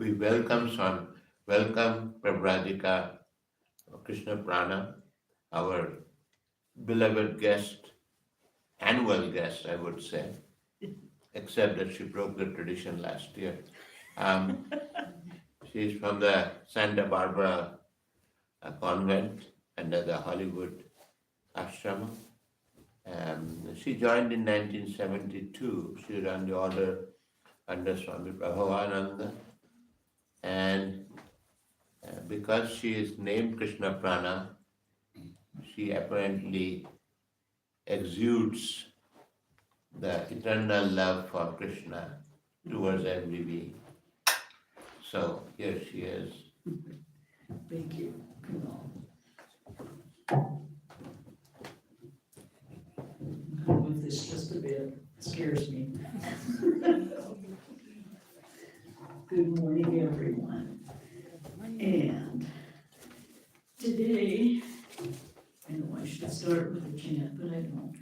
we welcome Pravrajika Krishnaprana, our beloved guest, annual guest, I would say, except that she broke the tradition last year. Um, she's from the Santa Barbara convent under the Hollywood Ashrama. She joined in 1972. She ran the order under Swami Prabhavananda. And because she is named Krishnaprana, she apparently exudes the eternal love for Krishna towards every being. So here she is. Thank you. I'll move this just a bit, it scares me. Good morning, everyone. And today, I know I should start with a chant, but I don't.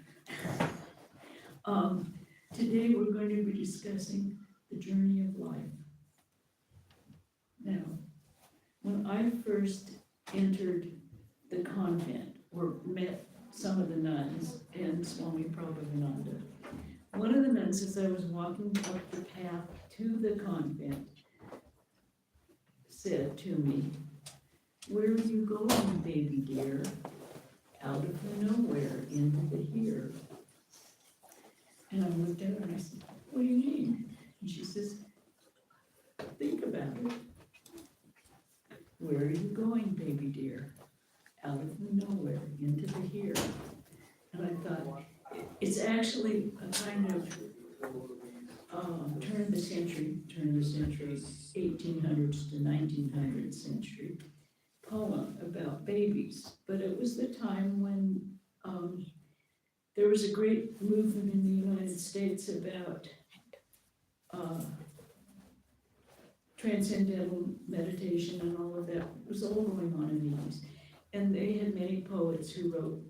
Today we're going to be discussing the journey of life. Now, when I first entered the convent or met some of the nuns and Swami Prabhavananda, one of the nuns, as I was walking up the path to the convent, said to me, "Where are you going, baby dear? Out of the nowhere into the here." And I looked at her and I said, "What do you mean?" And she says, "Think about it. Where are you going, baby dear? Out of the nowhere into the here." And I thought, it's actually a kind of turn of the century, 1800s to 1900s century poem about babies. But it was the time when there was a great movement in the United States about transcendental meditation and all of that. It was all going on in the East. And they had many poets who wrote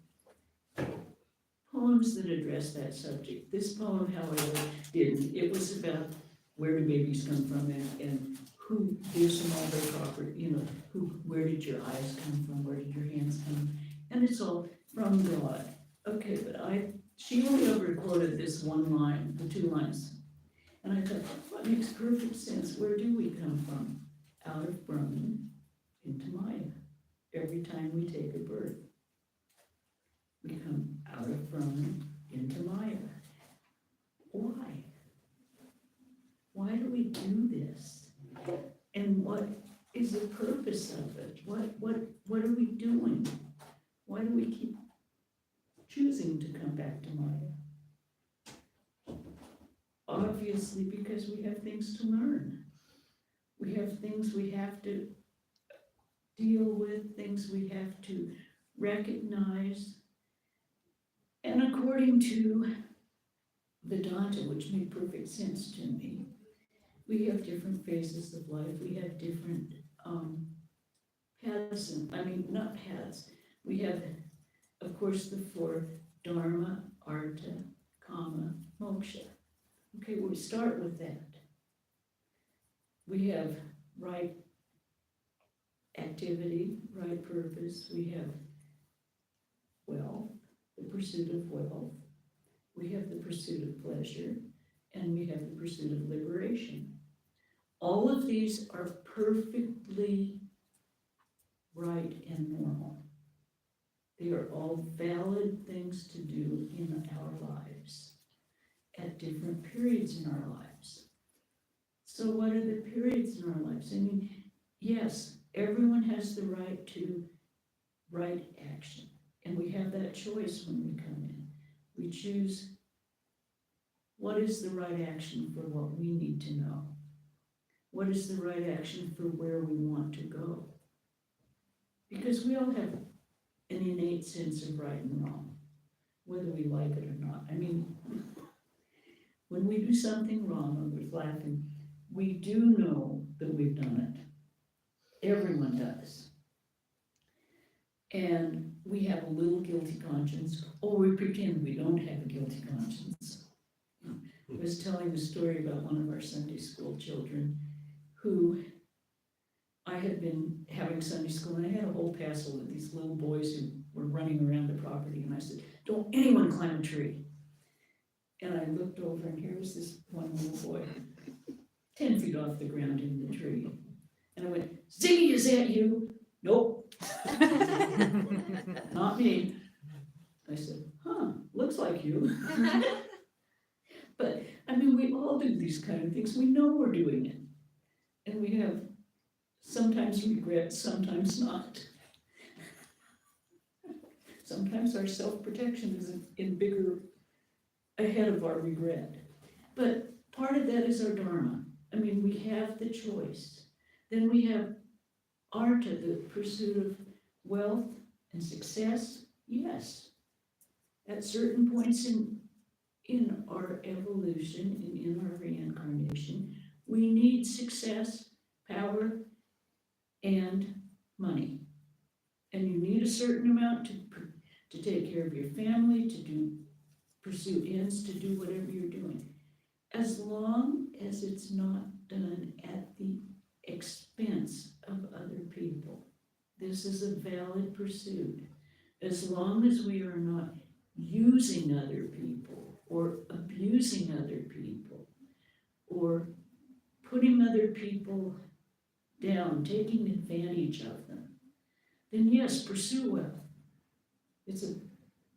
poems that addressed that subject. This poem, however, didn't. It was about where do babies come from and who gives them all their property, where did your eyes come from, where did your hands come from? And it's all from God. Okay, but she only ever quoted this one line, the two lines. And I thought, that makes perfect sense. Where do we come from? Out of Brahman into Maya. Every time we take a birth, we come out of Brahman into Maya. Why? Why do we do this? And what is the purpose of it? What are we doing? Why do we keep choosing to come back to Maya? Obviously, because we have things to learn. We have things we have to deal with, things we have to recognize. And according to Vedanta, which made perfect sense to me, we have different phases of life. We have different paths, not paths. We have, of course, the four: Dharma, Artha, Kama, Moksha. Okay, we'll start with that. We have right activity, right purpose. We have wealth, the pursuit of wealth. We have the pursuit of pleasure, and we have the pursuit of liberation. All of these are perfectly right and normal. They are all valid things to do in our lives at different periods in our lives. So what are the periods in our lives? Yes, everyone has the right to right action, and we have that choice when we come in. We choose what is the right action for what we need to know. What is the right action for where we want to go? Because we all have an innate sense of right and wrong, whether we like it or not. When we do something wrong and we're laughing, we do know that we've done it. Everyone does. And we have a little guilty conscience, or we pretend we don't have a guilty conscience. I was telling a story about one of our Sunday school children who I had been having Sunday school, and I had a whole passel of these little boys who were running around the property, and I said, "Don't anyone climb a tree." And I looked over, and here was this one little boy, 10 feet off the ground in the tree. And I went, "Ziggy, is that you?" "Nope." "Not me." I said, "Huh, looks like you." But, I mean, we all do these kind of things. We know we're doing it. And we have sometimes regret, sometimes not. Sometimes our self-protection is in bigger, ahead of our regret. But part of that is our dharma. I mean, we have the choice. Then we have arta, the pursuit of wealth and success. Yes, at certain points in our evolution and in our reincarnation, we need success, power, and money. And you need a certain amount to take care of your family, to pursue ends, to do whatever you're doing. As long as it's not done at the expense of other people. This is a valid pursuit. As long as we are not using other people or abusing other people or putting other people down, taking advantage of them, then yes, pursue wealth.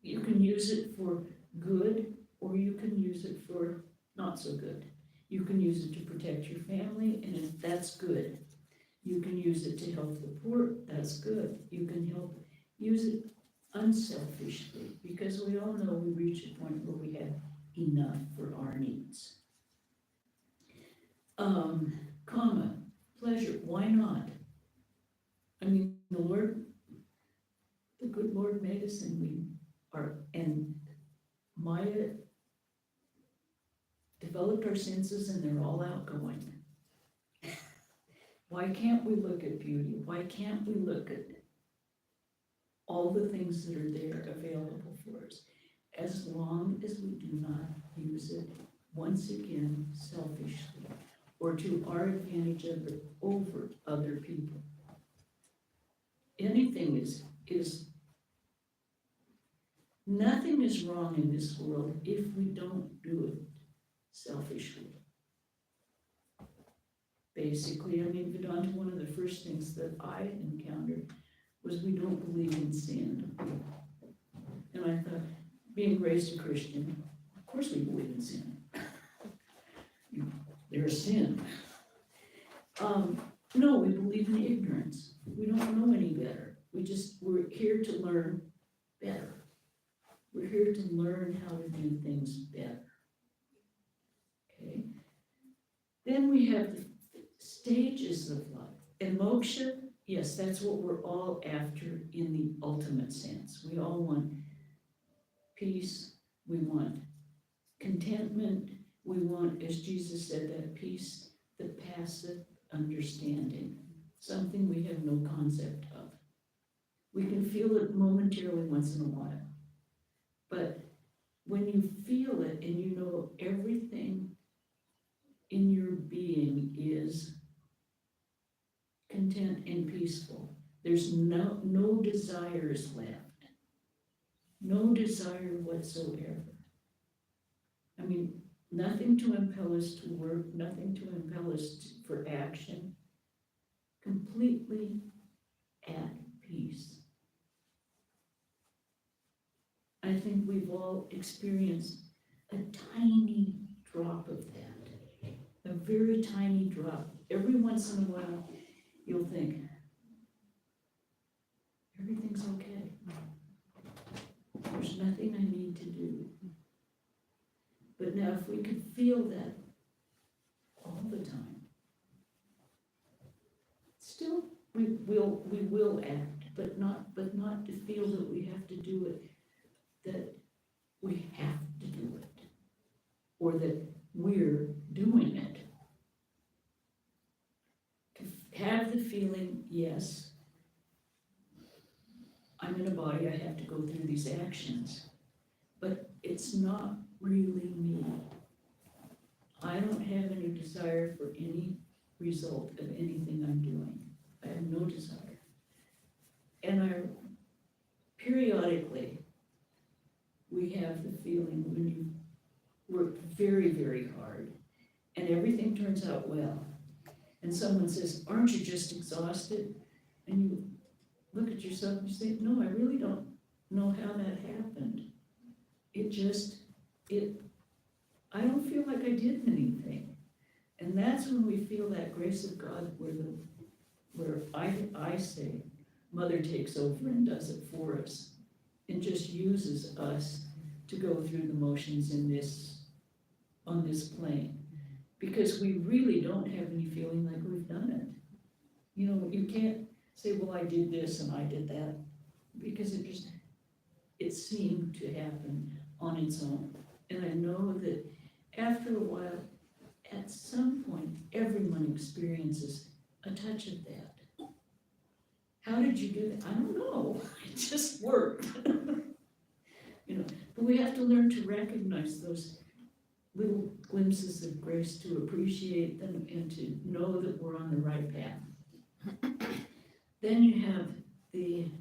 You can use it for good, or you can use it for not so good. You can use it to protect your family, and if that's good. You can use it to help the poor, that's good. You can use it unselfishly, because we all know we reach a point where we have enough for our needs. Pleasure, why not? I mean, the good Lord made us, and Maya developed our senses, and they're all outgoing. Why can't we look at beauty? Why can't we look at all the things that are there available for us, as long as we do not use it, once again, selfishly, or to our advantage over other people? Anything nothing is wrong in this world if we don't do it selfishly. Basically, I mean, Vedanta, one of the first things that I encountered was we don't believe in sin. And I thought, being raised a Christian, of course we believe in sin. There's sin. No, we believe in ignorance. We don't know any better. We're here to learn better. We're here to learn how to do things better. Okay? Then we have the stages of life. And moksha, yes, that's what we're all after in the ultimate sense. We all want peace. We want contentment. We want, as Jesus said, that peace that passeth understanding, something we have no concept of. We can feel it momentarily once in a while. But when you feel it and you know everything in your being is content and peaceful, there's no desires left. No desire whatsoever. I mean, nothing to impel us to work, nothing to impel us for action. Completely at peace. I think we've all experienced a tiny drop of that. A very tiny drop. Every once in a while, you'll think, everything's okay. There's nothing I need to do. But now if we could feel that all the time, still we will act, but not to feel that we have to do it, that we have to do it, or that we're doing it. To have the feeling, yes, I'm in a body, I have to go through these actions, but it's not really me. I don't have any desire for any result of anything I'm doing. I have no desire. And periodically, we have the feeling when you work very, very hard and everything turns out well, and someone says, aren't you just exhausted? And you look at yourself and you say, no, I really don't know how that happened. I don't feel like I did anything. And that's when we feel that grace of God where I say, Mother takes over and does it for us and just uses us to go through the motions on this plane. Because we really don't have any feeling like we've done it. You know, you can't say, well, I did this and I did that, because it seemed to happen on its own. And I know that after a while, at some point, everyone experiences a touch of that. How did you do that? I don't know. It just worked. You know, but we have to learn to recognize those little glimpses of grace, to appreciate them and to know that we're on the right path. Then you have the,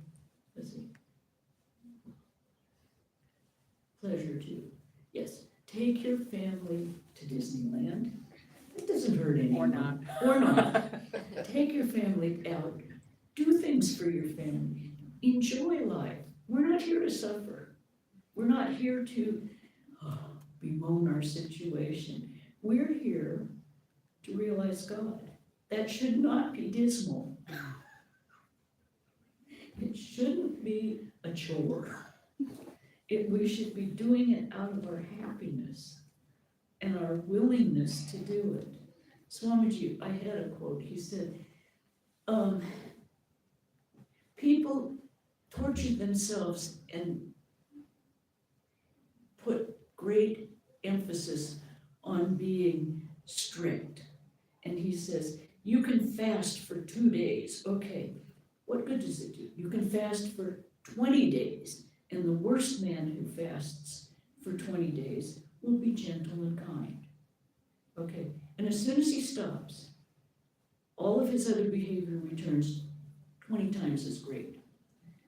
pleasure to, yes, take your family to Disneyland. It doesn't hurt anyone. Or not. Take your family out. Do things for your family. Enjoy life. We're not here to suffer. We're not here to bemoan our situation. We're here to realize God. That should not be dismal. It shouldn't be a chore. We should be doing it out of our happiness and our willingness to do it. Swamiji, I had a quote. He said, people torture themselves and put great emphasis on being strict. And he says, you can fast for 2 days. Okay, what good does it do? You can fast for 20 days. And the worst man who fasts for 20 days will be gentle and kind. Okay, and as soon as he stops, all of his other behavior returns 20 times as great.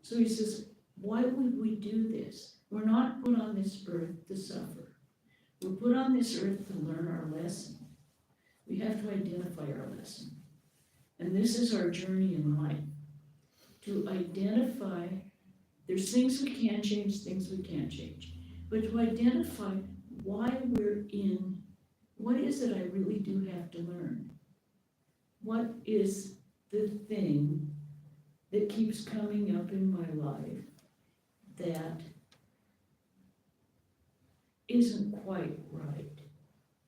So he says, why would we do this? We're not put on this earth to suffer. We're put on this earth to learn our lesson. We have to identify our lesson. And this is our journey in life, to identify. There's things we can change, things we can't change. But to identify why we're in, what is it I really do have to learn? What is the thing that keeps coming up in my life that isn't quite right?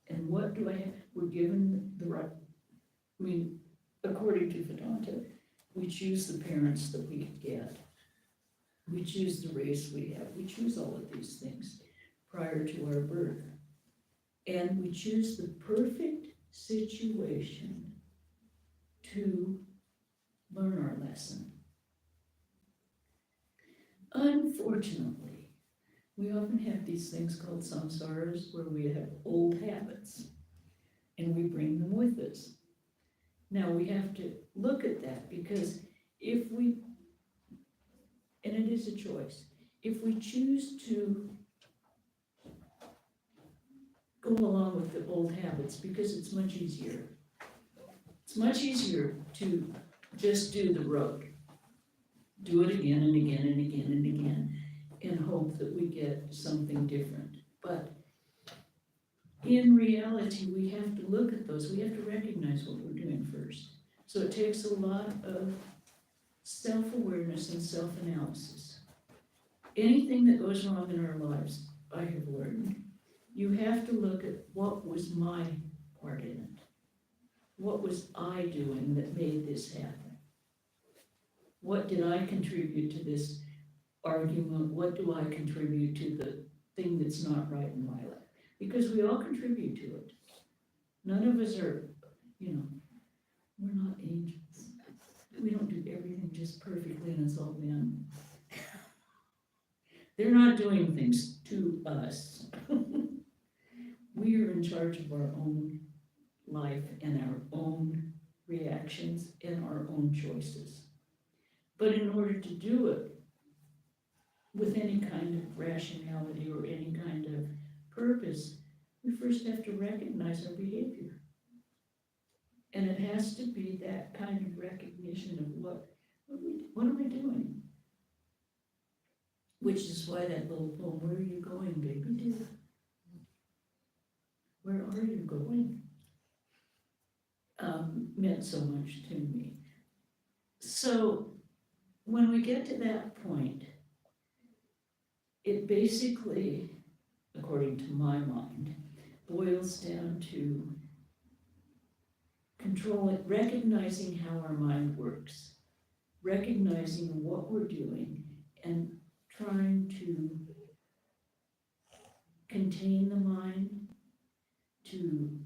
And what do I have? We're given the right, according to Vedanta, we choose the parents that we get. We choose the race we have. We choose all of these things prior to our birth. And we choose the perfect situation to learn our lesson. Unfortunately, we often have these things called samsaras where we have old habits and we bring them with us. Now we have to look at that, because if we, and it is a choice, if we choose to go along with the old habits, because it's much easier. It's much easier to just do the road. Do it again and again and again and again, and hope that we get something different. But in reality, we have to look at those. We have to recognize what we're doing first. So it takes a lot of self-awareness and self-analysis. Anything that goes wrong in our lives, I have learned, you have to look at what was my part in it. What was I doing that made this happen? What did I contribute to this argument? What do I contribute to the thing that's not right in my life? Because we all contribute to it. None of us are, we're not angels. We don't do everything just perfectly and it's all them. They're not doing things to us. We are in charge of our own life and our own reactions and our own own choices. But in order to do it with any kind of rationality or any kind of purpose, we first have to recognize our behavior. And it has to be that kind of recognition of what am I doing? Which is why that little poem, "Where are you going, baby dear? Where are you going?" Meant so much to me. So when we get to that point, it basically, according to my mind, boils down to controlling, recognizing how our mind works, recognizing what we're doing, and trying to contain the mind, to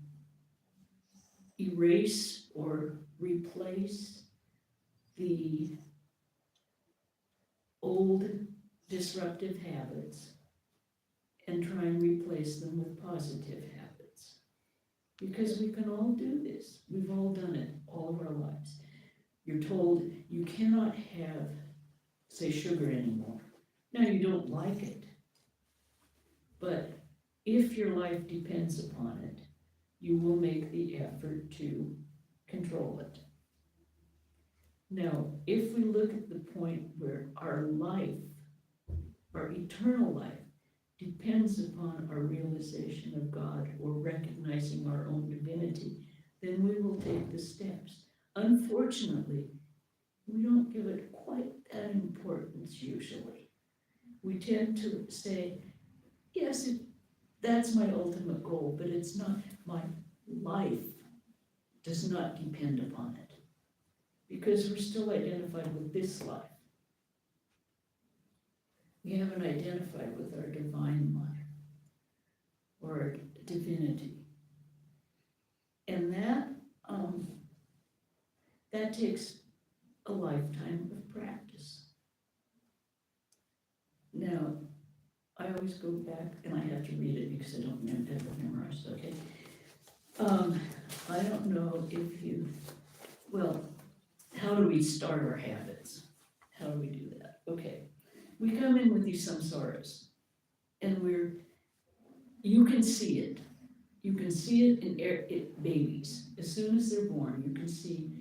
erase or replace the old disruptive habits and try and replace them with positive habits. Because we can all do this. We've all done it all of our lives. You're told you cannot have, say, sugar anymore. Now, you don't like it, but if your life depends upon it, you will make the effort to control it. Now, if we look at the point where our life, our eternal life, depends upon our realization of God or recognizing our own divinity, then we will take the steps. Unfortunately, we don't give it quite that importance usually. We tend to say, yes, that's my ultimate goal, but it's not. My life does not depend upon it, because we're still identified with this life. We haven't identified with our divine mother or our divinity. And that takes a lifetime of practice. Now, I always go back, and I have to read it because I don't have it memorized, okay? I don't know if you, well, how do we start our habits? How do we do that? Okay, we come in with these samsaras, and you can see it. You can see it in babies. As soon as they're born, you can see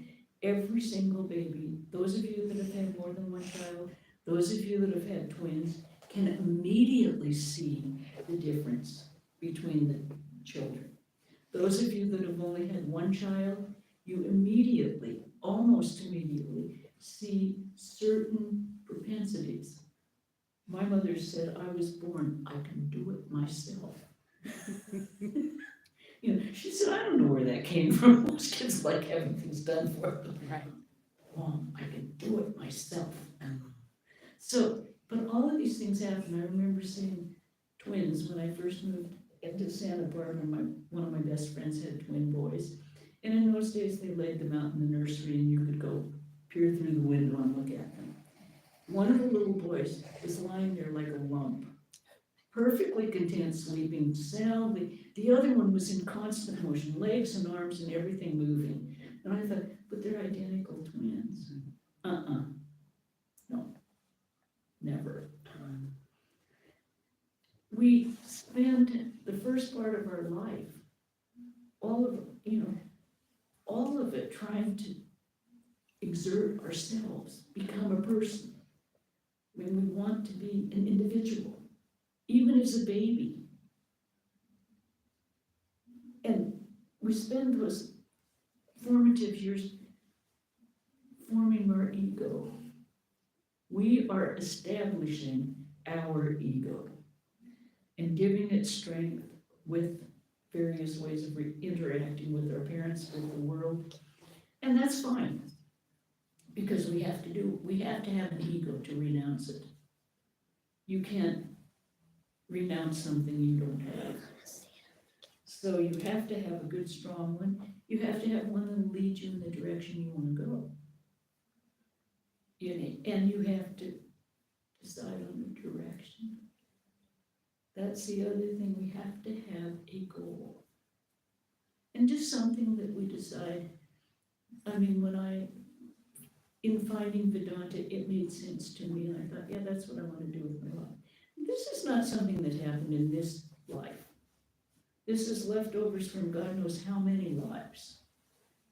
every single baby. Those of you that have had more than one child, those of you that have had twins, can immediately see the difference between the children. Those of you that have only had one child, you immediately, almost immediately, see certain propensities. My mother said, I was born, I can do it myself. She said, I don't know where that came from. Most kids like having things done for them. Right. Well, I can do it myself. So, but all of these things happen. I remember seeing twins when I first moved into Santa Barbara. One of my best friends had twin boys. And in those days, they laid them out in the nursery and you could go peer through the window and look at them. One of the little boys was lying there like a lump, perfectly content, sleeping soundly. The other one was in constant motion, legs and arms and everything moving. And I thought, but they're identical twins. No, never. We spend the first part of our life, all of it trying to exert ourselves, become a person. When we want to be an individual, even as a baby. And we spend those formative years forming our ego. We are establishing our ego and giving it strength with various ways of interacting with our parents, with the world. And that's fine, because we have to have an ego to renounce it. You can't renounce something you don't have. So you have to have a good, strong one. You have to have one that will lead you in the direction you want to go. And you have to decide on the direction. That's the other thing. We have to have a goal. And just something that we decide. I mean, when I in finding Vedanta, it made sense to me, and I thought, yeah, that's what I want to do with my life. This is not something that happened in this life. This is leftovers from God knows how many lives.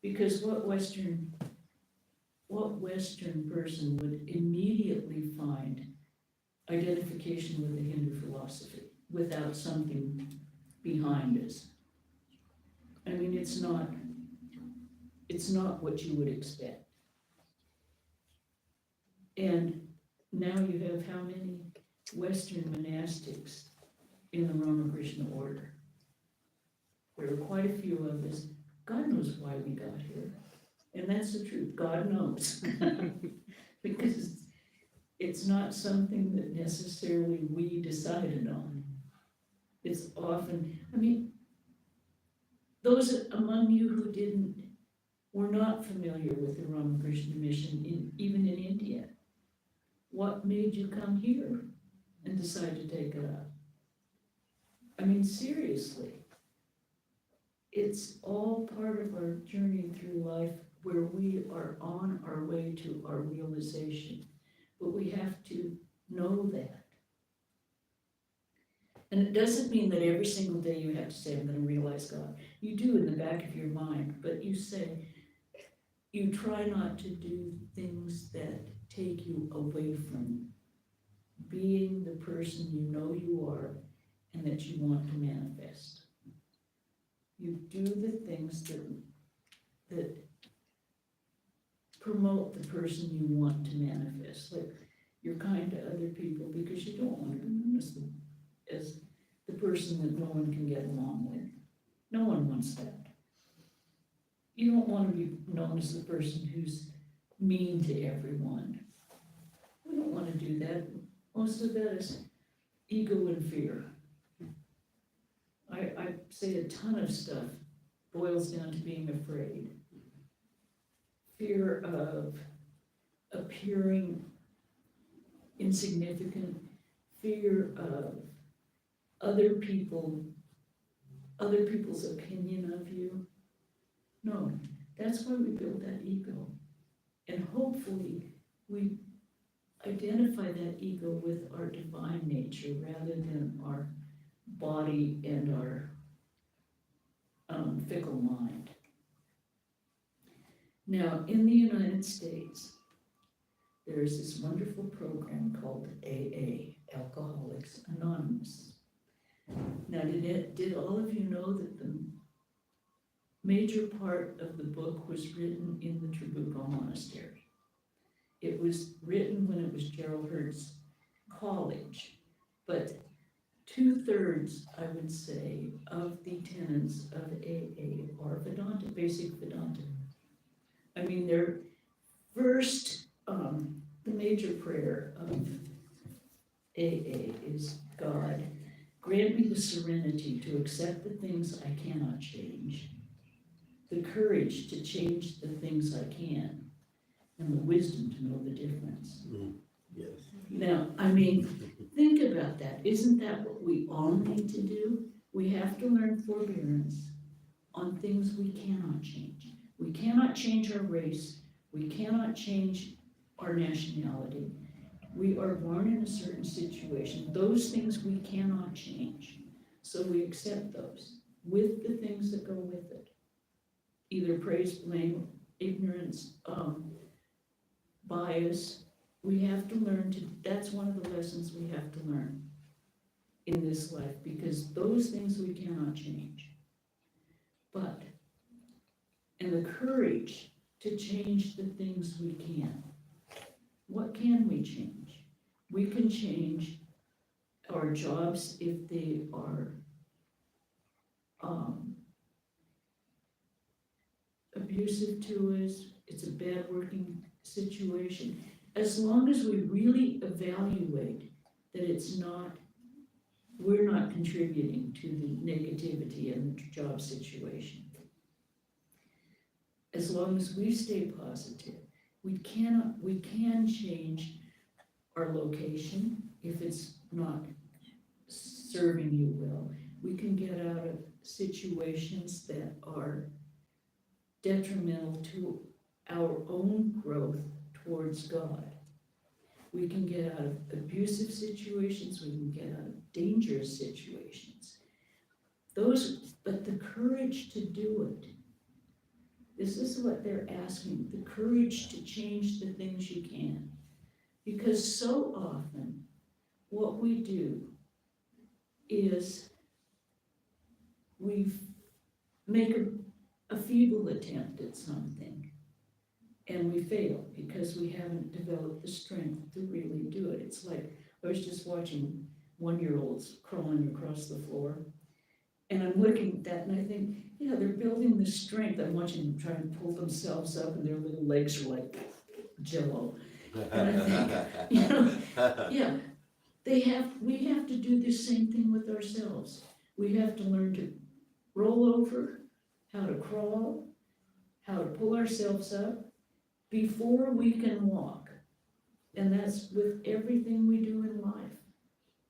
Because what Western person would immediately find identification with the Hindu philosophy without something behind us? I mean, it's not what you would expect. And now you have how many Western monastics in the Ramakrishna order? There are quite a few of us. God knows why we got here. And that's the truth. God knows. Because it's not something that necessarily we decided on. It's often, I mean, those among you who were not familiar with the Ramakrishna mission, even in India, what made you come here and decide to take it up? I mean, seriously, it's all part of our journey through life where we are on our way to our realization, but we have to know that. And it doesn't mean that every single day you have to say, I'm going to realize God. You do in the back of your mind, but you say, you try not to do things that take you away from being the person you know you are and that you want to manifest. You do the things that promote the person you want to manifest. Like, you're kind to other people because you don't want to be known as the person that no one can get along with. No one wants that. You don't want to be known as the person who's mean to everyone. We don't want to do that. Most of that is ego and fear. I say a ton of stuff boils down to being afraid. Fear of appearing insignificant, fear of other people's opinion of you. No, that's why we build that ego. And hopefully we identify that ego with our divine nature rather than our body and our fickle mind. Now, in the United States, there is this wonderful program called AA, Alcoholics Anonymous. Now, did all of you know that the major part of the book was written in the Trabuco Monastery? It was written when it was Gerald Heard's college, but 2/3, I would say, of the tenets of AA are Vedanta, basic Vedanta. I mean, their first, the major prayer of AA is, God, grant me the serenity to accept the things I cannot change, the courage to change the things I can, and the wisdom to know the difference. Yes. Now, I mean, think about that. Isn't that what we all need to do? We have to learn forbearance on things we cannot change. We cannot change our race. We cannot change our nationality. We are born in a certain situation. Those things we cannot change. So we accept those with the things that go with it. Either praise, blame, ignorance, bias. We have to learn to, that's one of the lessons we have to learn in this life, because those things we cannot change. But, and the courage to change the things we can. What can we change? We can change our jobs if they are abusive to us, it's a bad working situation. As long as we really evaluate that we're not contributing to the negativity in the job situation. As long as we stay positive, we can change our location if it's not serving you well. We can get out of situations that are detrimental to our own growth towards God. We can get out of abusive situations, we can get out of dangerous situations. But the courage to do it, this is what they're asking, the courage to change the things you can. Because so often, what we do is we make a feeble attempt at something, and we fail because we haven't developed the strength to really do it. It's like, I was just watching 1-year-olds crawling across the floor, and I'm looking at that and I think, yeah, they're building the strength. I'm watching them try and pull themselves up and their little legs are like jello. And I think, you know, yeah, we have to do the same thing with ourselves. We have to learn to roll over, how to crawl, how to pull ourselves up before we can walk. And that's with everything we do in life.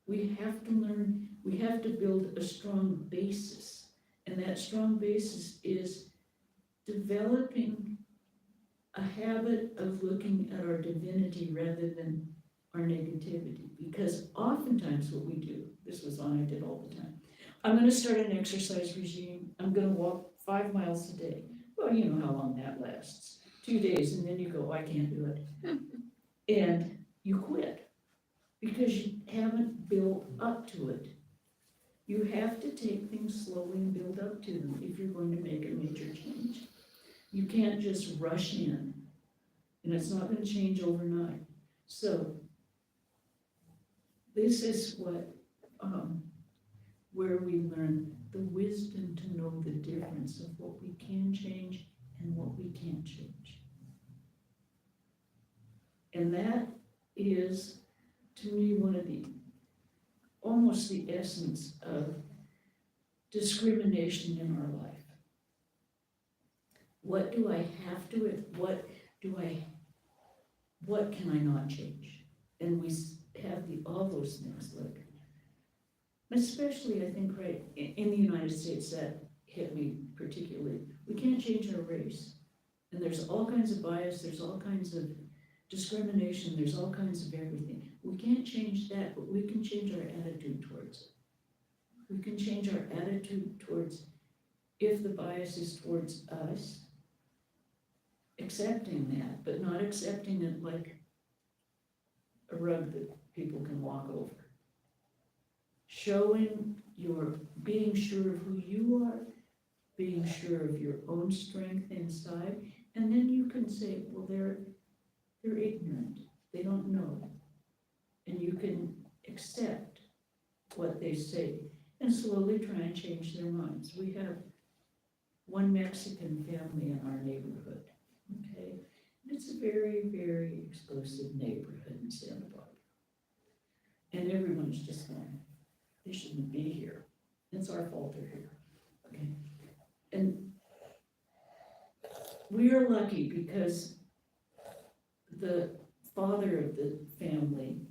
We have to learn, we have to build a strong basis. And that strong basis is developing a habit of looking at our divinity rather than our negativity. Because oftentimes what we do, this was one I did all the time, I'm gonna start an exercise regime, I'm gonna walk 5 miles a day. Well, you know how long that lasts. 2 days, and then you go, I can't do it. And you quit, because you haven't built up to it. You have to take things slowly and build up to them if you're going to make a major change. You can't just rush in, and it's not gonna change overnight. So, this is what, where we learn the wisdom to know the difference of what we can change and what we can't change. And that is, to me, one of the, almost the essence of discrimination in our life. What do I have to, what can I not change? And we have all those things, like, especially I think right in the United States, that hit me particularly. We can't change our race. And there's all kinds of bias, there's all kinds of discrimination, there's all kinds of everything. We can't change that, but we can change our attitude towards it. We can change our attitude towards, if the bias is towards us, accepting that, but not accepting it like a rug that people can walk over. Showing being sure of who you are, being sure of your own strength inside, and then you can say, well, they're ignorant, they don't know. And you can accept what they say and slowly try and change their minds. We have one Mexican family in our neighborhood, okay? It's a very, very exclusive neighborhood in Santa Barbara. And everyone's just going, they shouldn't be here. It's our fault they're here, okay? And we are lucky because the father of the family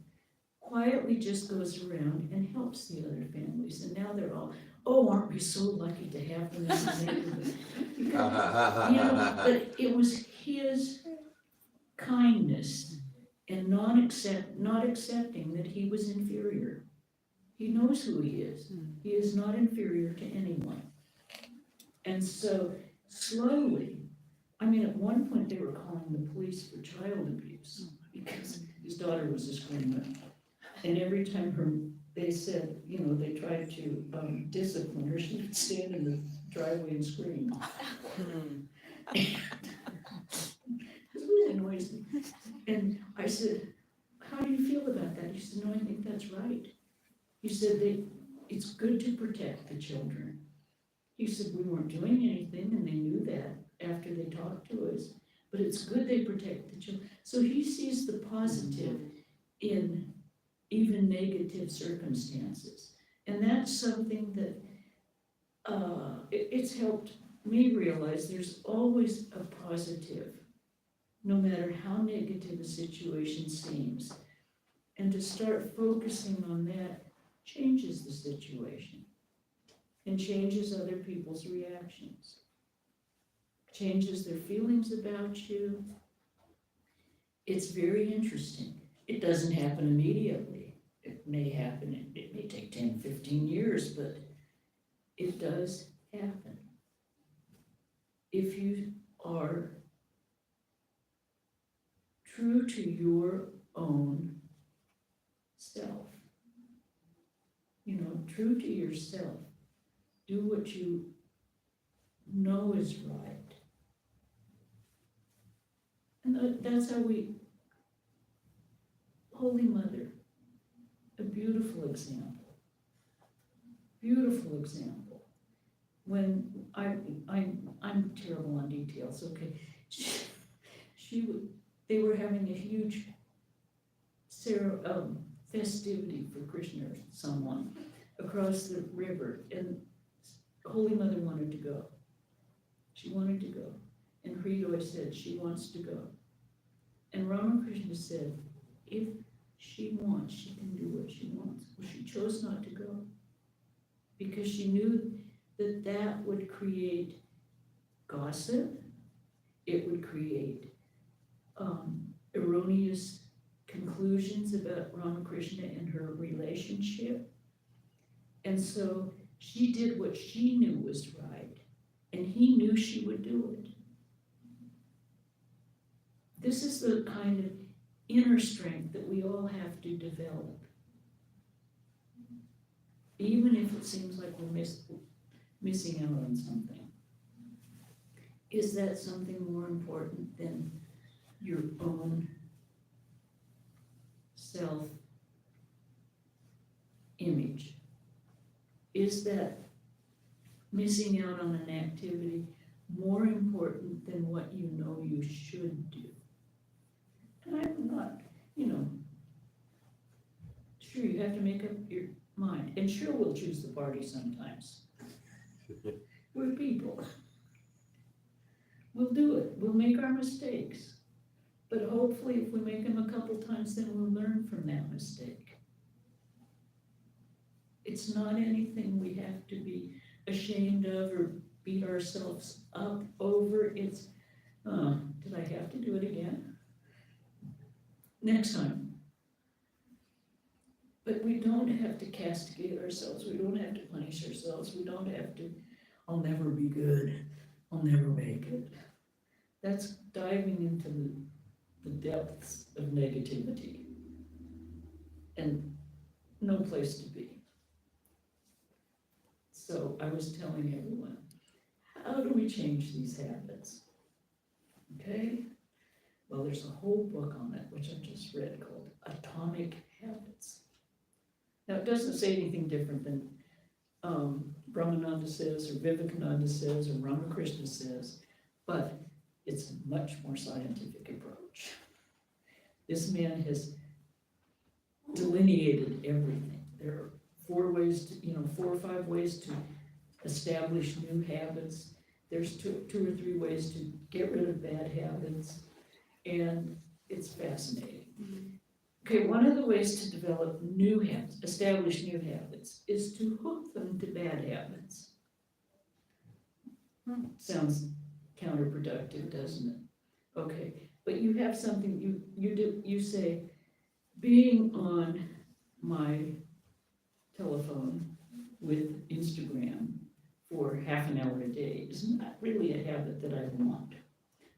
quietly just goes around and helps the other families. And now they're all, oh, aren't we so lucky to have them in the neighborhood? Because, you know, but it was his kindness and not accepting that he was inferior. He knows who he is. He is not inferior to anyone. And so slowly, I mean, at one point they were calling the police for child abuse because his daughter was a screamer. And every time they said, you know, they tried to discipline her, she would stand in the driveway and scream. It really annoys me. And I said, how do you feel about that? He said, no, I think that's right. He said, it's good to protect the children. He said, we weren't doing anything, and they knew that after they talked to us, but it's good they protect the children. So he sees the positive in even negative circumstances. And that's something that it's helped me realize there's always a positive, no matter how negative a situation seems. And to start focusing on that changes the situation and changes other people's reactions, changes their feelings about you. It's very interesting. It doesn't happen immediately. It may happen, it may take 10, 15 years, but it does happen. If you are true to your own self, true to yourself, do what you know is right. And that's how Holy Mother, a beautiful example. Beautiful example. When I'm terrible on details, okay. They were having a huge festivity for Krishna or someone across the river, and Holy Mother wanted to go. She wanted to go. And Hridoy said she wants to go. And Ramakrishna said, if she wants, she can do what she wants. Well, she chose not to go because she knew that that would create gossip. It would create erroneous conclusions about Ramakrishna and her relationship. And so she did what she knew was right, and he knew she would do it. This is the kind of inner strength that we all have to develop. Even if it seems like we're missing out on something. Is that something more important than your own self-image? Is that missing out on an activity more important than what you know you should do? And I'm not, sure, you have to make up your mind. And sure, we'll choose the party sometimes. We're people. We'll do it. We'll make our mistakes. But hopefully if we make them a couple times, then we'll learn from that mistake. It's not anything we have to be ashamed of or beat ourselves up over. It's, did I have to do it again? Next time. But we don't have to castigate ourselves. We don't have to punish ourselves. We don't have to, I'll never be good. I'll never make it. That's diving into the depths of negativity and no place to be. So I was telling everyone, how do we change these habits? Okay? Well, there's a whole book on it, which I just read, called Atomic Habits. Now, it doesn't say anything different than Brahmananda says, or Vivekananda says, or Ramakrishna says, but it's a much more scientific approach. This man has delineated everything. There are 4 or 5 ways to establish new habits. There's 2 or 3 ways to get rid of bad habits, and it's fascinating. Okay, one of the ways to develop new habits, establish new habits, is to hook them to bad habits. Sounds counterproductive, doesn't it? Okay, but you have something, you say, being on my telephone with Instagram for half an hour a day is not really a habit that I want.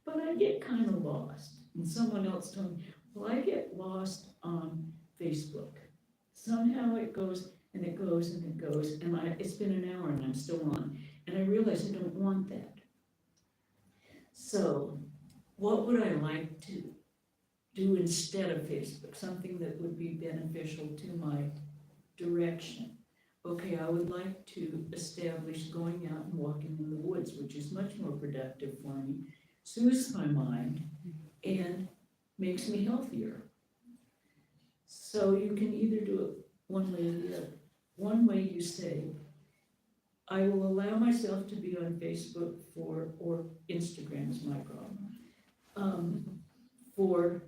But I get kind of lost. And someone else told me, well, I get lost on Facebook. Somehow it goes and it goes and it goes, and it's been an hour and I'm still on. And I realize I don't want that. So what would I like to do instead of Facebook? Something that would be beneficial to my direction. Okay, I would like to establish going out and walking in the woods, which is much more productive for me, soothes my mind, and makes me healthier. So you can either do it one way or the other. One way you say, I will allow myself to be on Facebook or Instagram is my problem, for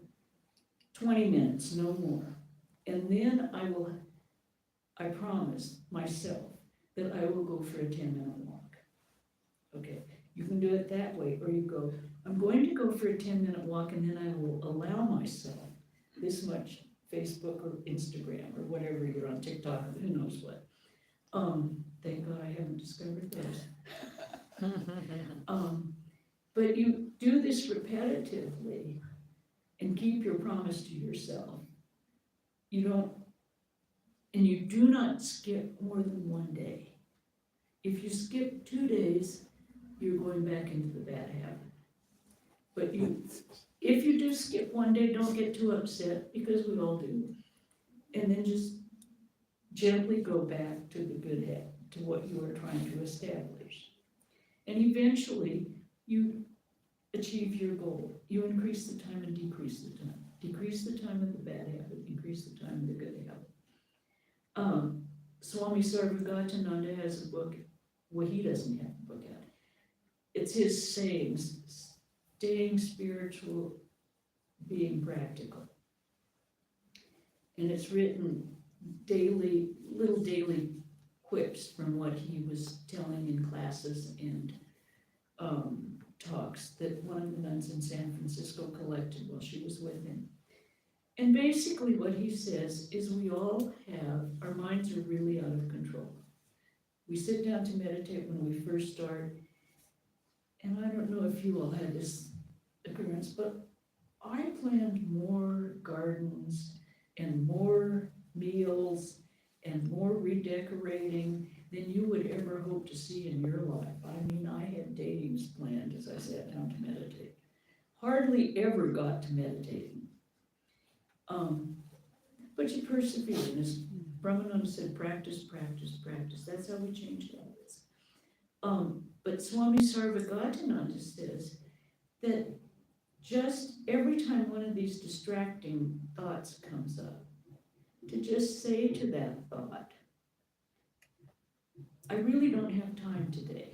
20 minutes, no more. And then I promise myself that I will go for a 10-minute walk. Okay, you can do it that way, or you go, I'm going to go for a 10-minute walk and then I will allow myself this much Facebook or Instagram or whatever you're on, TikTok, or who knows what. Thank God I haven't discovered those. But you do this repetitively and keep your promise to yourself. You don't, and you do not skip more than one day. If you skip 2 days, you're going back into the bad habit. But if you do skip one day, don't get too upset, because we all do. And then just gently go back to the good habit, to what you are trying to establish. And eventually, you achieve your goal. You increase the time and decrease the time. Decrease the time of the bad habit, increase the time of the good habit. Swami Sarvagatananda has a book. Well, he doesn't have the book out. It's his sayings, staying spiritual, being practical. And it's written daily, little daily quips from what he was telling in classes and talks that one of the nuns in San Francisco collected while she was with him. And basically what he says is we all have, our minds are really out of control. We sit down to meditate when we first start, and I don't know if you all had this occurrence, but I planned more gardens and more meals and more redecorating than you would ever hope to see in your life. I mean, I had datings planned as I sat down to meditate. Hardly ever got to meditating. But you persevere, and as Brahmananda said, practice, practice, practice. That's how we change habits. But Swami Sarvagatananda says that just every time one of these distracting thoughts comes up, to just say to that thought, I really don't have time today.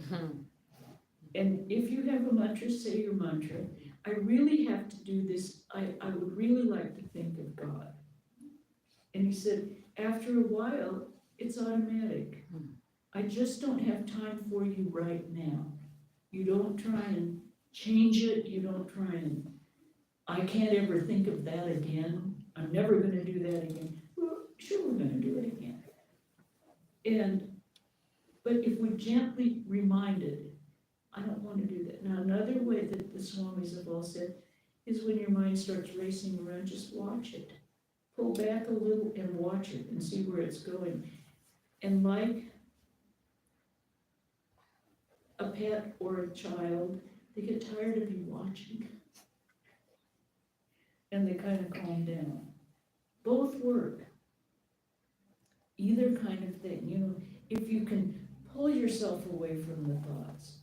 And if you have a mantra, say your mantra. I really have to do this. I would really like to think of God. And he said, after a while, it's automatic. I just don't have time for you right now. You don't try and change it. You don't try and, I can't ever think of that again. I'm never going to do that again. Well, sure, we're going to do it again. But if we gently remind it, I don't want to do that. Now, another way that the Swamis have all said is when your mind starts racing around, just watch it. Pull back a little and watch it and see where it's going. And like a pet or a child, they get tired of you watching. And they kind of calm down. Both work. Either kind of thing. You know, if you can pull yourself away from the thoughts,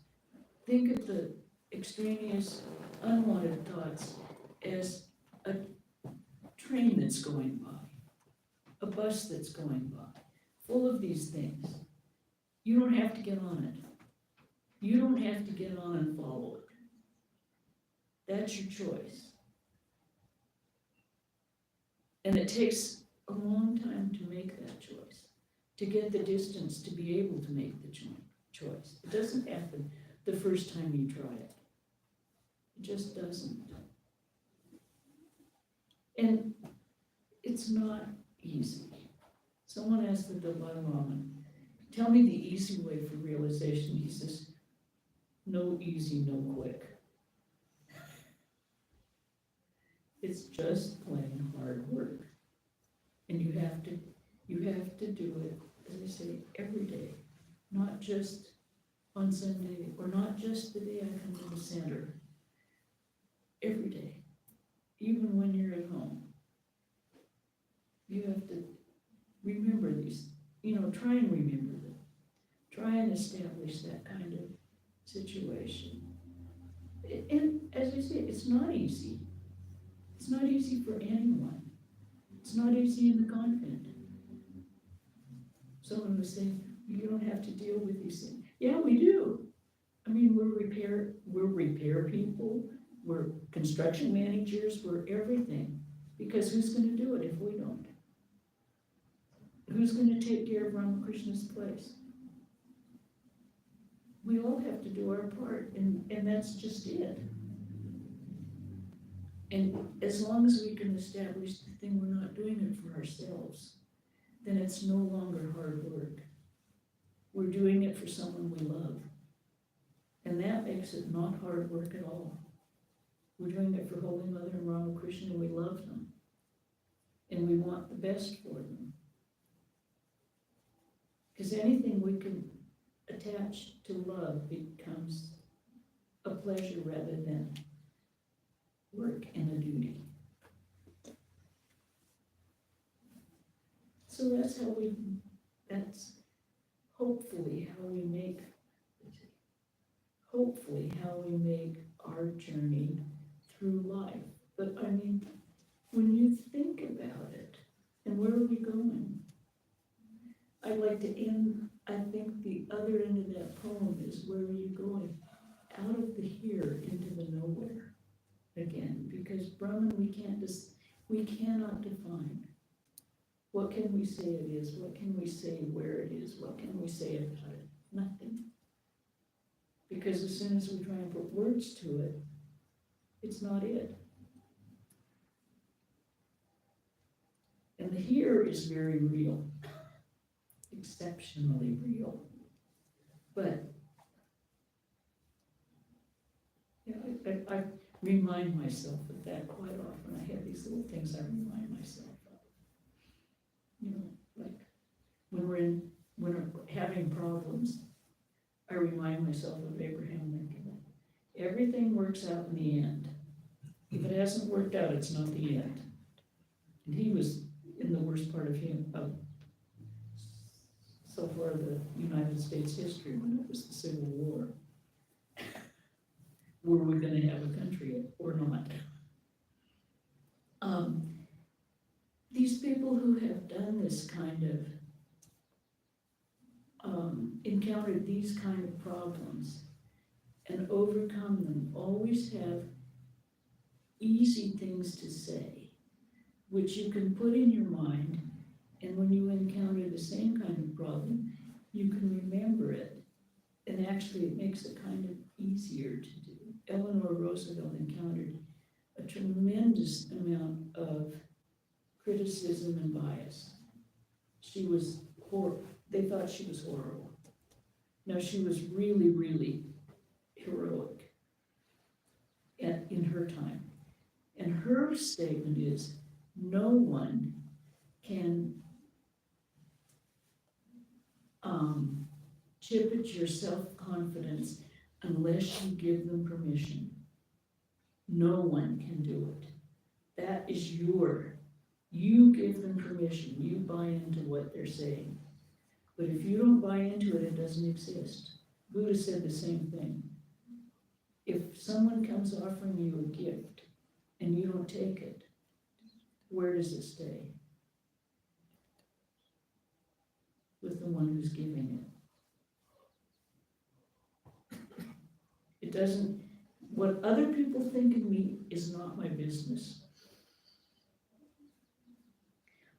think of the extraneous, unwanted thoughts as a train that's going by, a bus that's going by, full of these things. You don't have to get on it. You don't have to get on and follow it. That's your choice. And it takes a long time to make that choice, to get the distance to be able to make the choice. It doesn't happen the first time you try it. It just doesn't. And it's not easy. Someone asked the Dalai Lama, tell me the easy way for realization. He says, no easy, no quick. It's just plain hard work. And you have to do it, as I say, every day, not just on Sunday, or not just the day I come to the center. Every day, even when you're at home. You have to remember these, try and remember them. Try and establish that kind of situation. And as I say, it's not easy. It's not easy for anyone. It's not easy in the convent. Someone was saying, you don't have to deal with these things. Yeah, we do. I mean, we're repair people, we're construction managers, we're everything. Because who's going to do it if we don't? Who's going to take care of Ramakrishna's place? We all have to do our part, and that's just it. And as long as we can establish the thing, we're not doing it for ourselves, then it's no longer hard work. We're doing it for someone we love. And that makes it not hard work at all. We're doing it for Holy Mother and Ramakrishna, and we love them. And we want the best for them. Because anything we can attach to love becomes a pleasure rather than work and a duty. So that's hopefully how we make our journey through life. But I mean, when you think about it, and where are we going? I'd like to end, I think the other end of that poem is, where are you going? Out of the here into the nowhere again, because Brahman we cannot define. What can we say it is? What can we say where it is? What can we say about it? Nothing. Because as soon as we try and put words to it, it's not it. And the here is very real, exceptionally real. But yeah, I remind myself of that quite often. I have these little things I remind myself of. You know, like when we're having problems, I remind myself of Abraham Lincoln. Everything works out in the end. If it hasn't worked out, it's not the end. And he was in the worst part of so far the United States history, when it was the Civil War. Were we going to have a country or not? These people who have done this kind of, encountered these kind of problems and overcome them, always have easy things to say, which you can put in your mind, and when you encounter the same kind of problem, you can remember it, and actually it makes it kind of easier to do. Eleanor Roosevelt encountered a tremendous amount of criticism and bias. She was they thought she was horrible. No, she was really, really heroic in her time. And her statement is, no one can chip at your self-confidence unless you give them permission. No one can do it. That is you give them permission, you buy into what they're saying. But if you don't buy into it, it doesn't exist. Buddha said the same thing. If someone comes offering you a gift and you don't take it, where does it stay? With the one who's giving it. It doesn't, what other people think of me is not my business.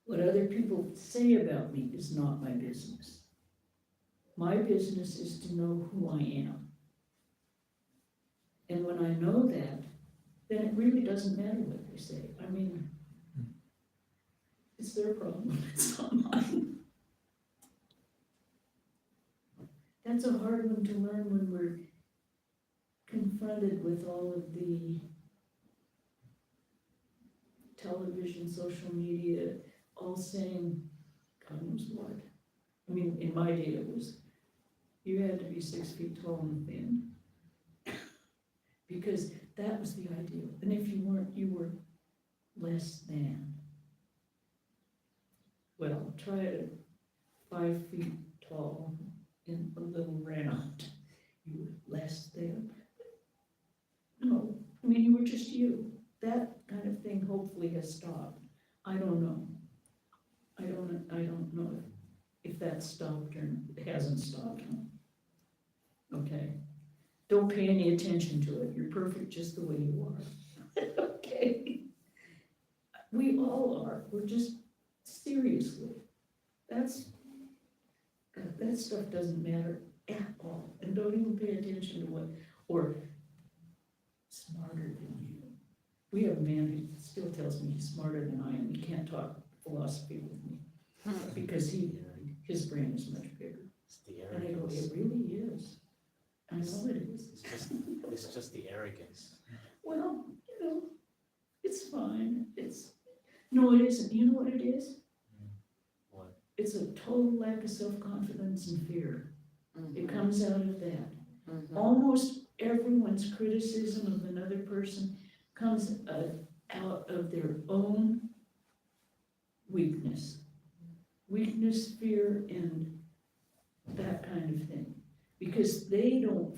What other people say about me is not my business. My business is to know who I am. And when I know that, then it really doesn't matter what they say. I mean, it's their problem, it's not mine. That's a hard one to learn when we're confronted with all of the television, social media, all saying, God knows what. I mean, in my day it was, you had to be 6 feet tall and thin. Because that was the ideal. And if you weren't, you were less than. Well, try it at 5 feet tall and a little round. You were less than. No, I mean, you were just you. That kind of thing hopefully has stopped. I don't know. I don't know if that's stopped or it hasn't stopped. Okay. Don't pay any attention to it. You're perfect just the way you are. Okay. We all are. We're just, seriously. That stuff doesn't matter at all. And don't even pay attention to what, or smarter than you. We have a man who still tells me he's smarter than I am. He can't talk philosophy with me because his brain is much bigger. It's the And I go, arrogance. it really is. I know it is. It's just the arrogance. Well, it's fine. No, it isn't. You know what it is? What? It's a total lack of self-confidence and fear. It comes out of that. Almost everyone's criticism of another person comes out of their own weakness. Weakness, fear, and that kind of thing. Because they don't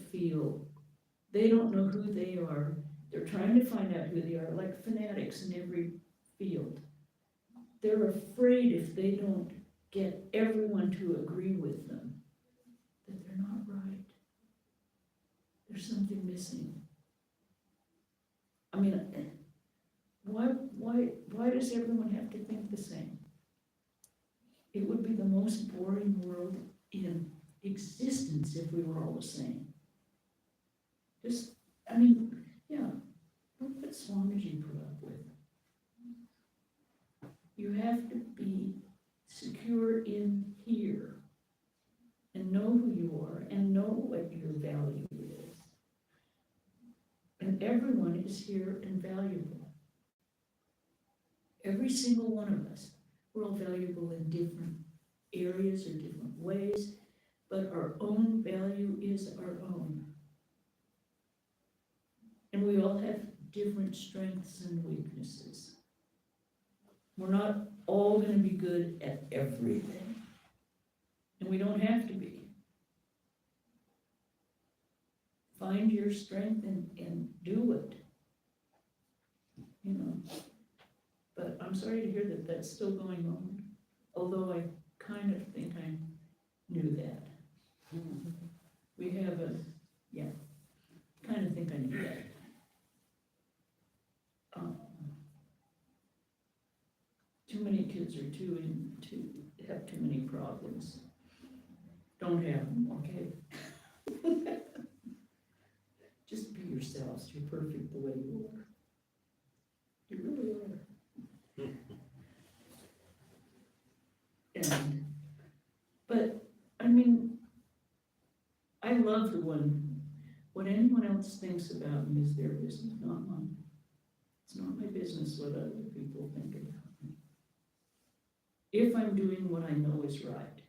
know who they are. They're trying to find out who they are, like fanatics in every field. They're afraid if they don't get everyone to agree with them, that they're not right. There's something missing. I mean, why does everyone have to think the same? It would be the most boring world in existence if we were all the same. Just, look what Swamiji put up with. You have to be secure in here and know who you are and know what your value is. And everyone is here and valuable. Every single one of us. We're all valuable in different areas or different ways, but our own value is our own. And we all have different strengths and weaknesses. We're not all going to be good at everything. And we don't have to be. Find your strength and do it. But I'm sorry to hear that that's still going on. Although I kind of think I knew that. We have kind of think I knew that. Too many kids are have too many problems. Don't have them, okay? Just be yourselves. You're perfect the way you are. You really are. I love what anyone else thinks about me is their business, not mine. It's not my business what other people think about me. If I'm doing what I know is right,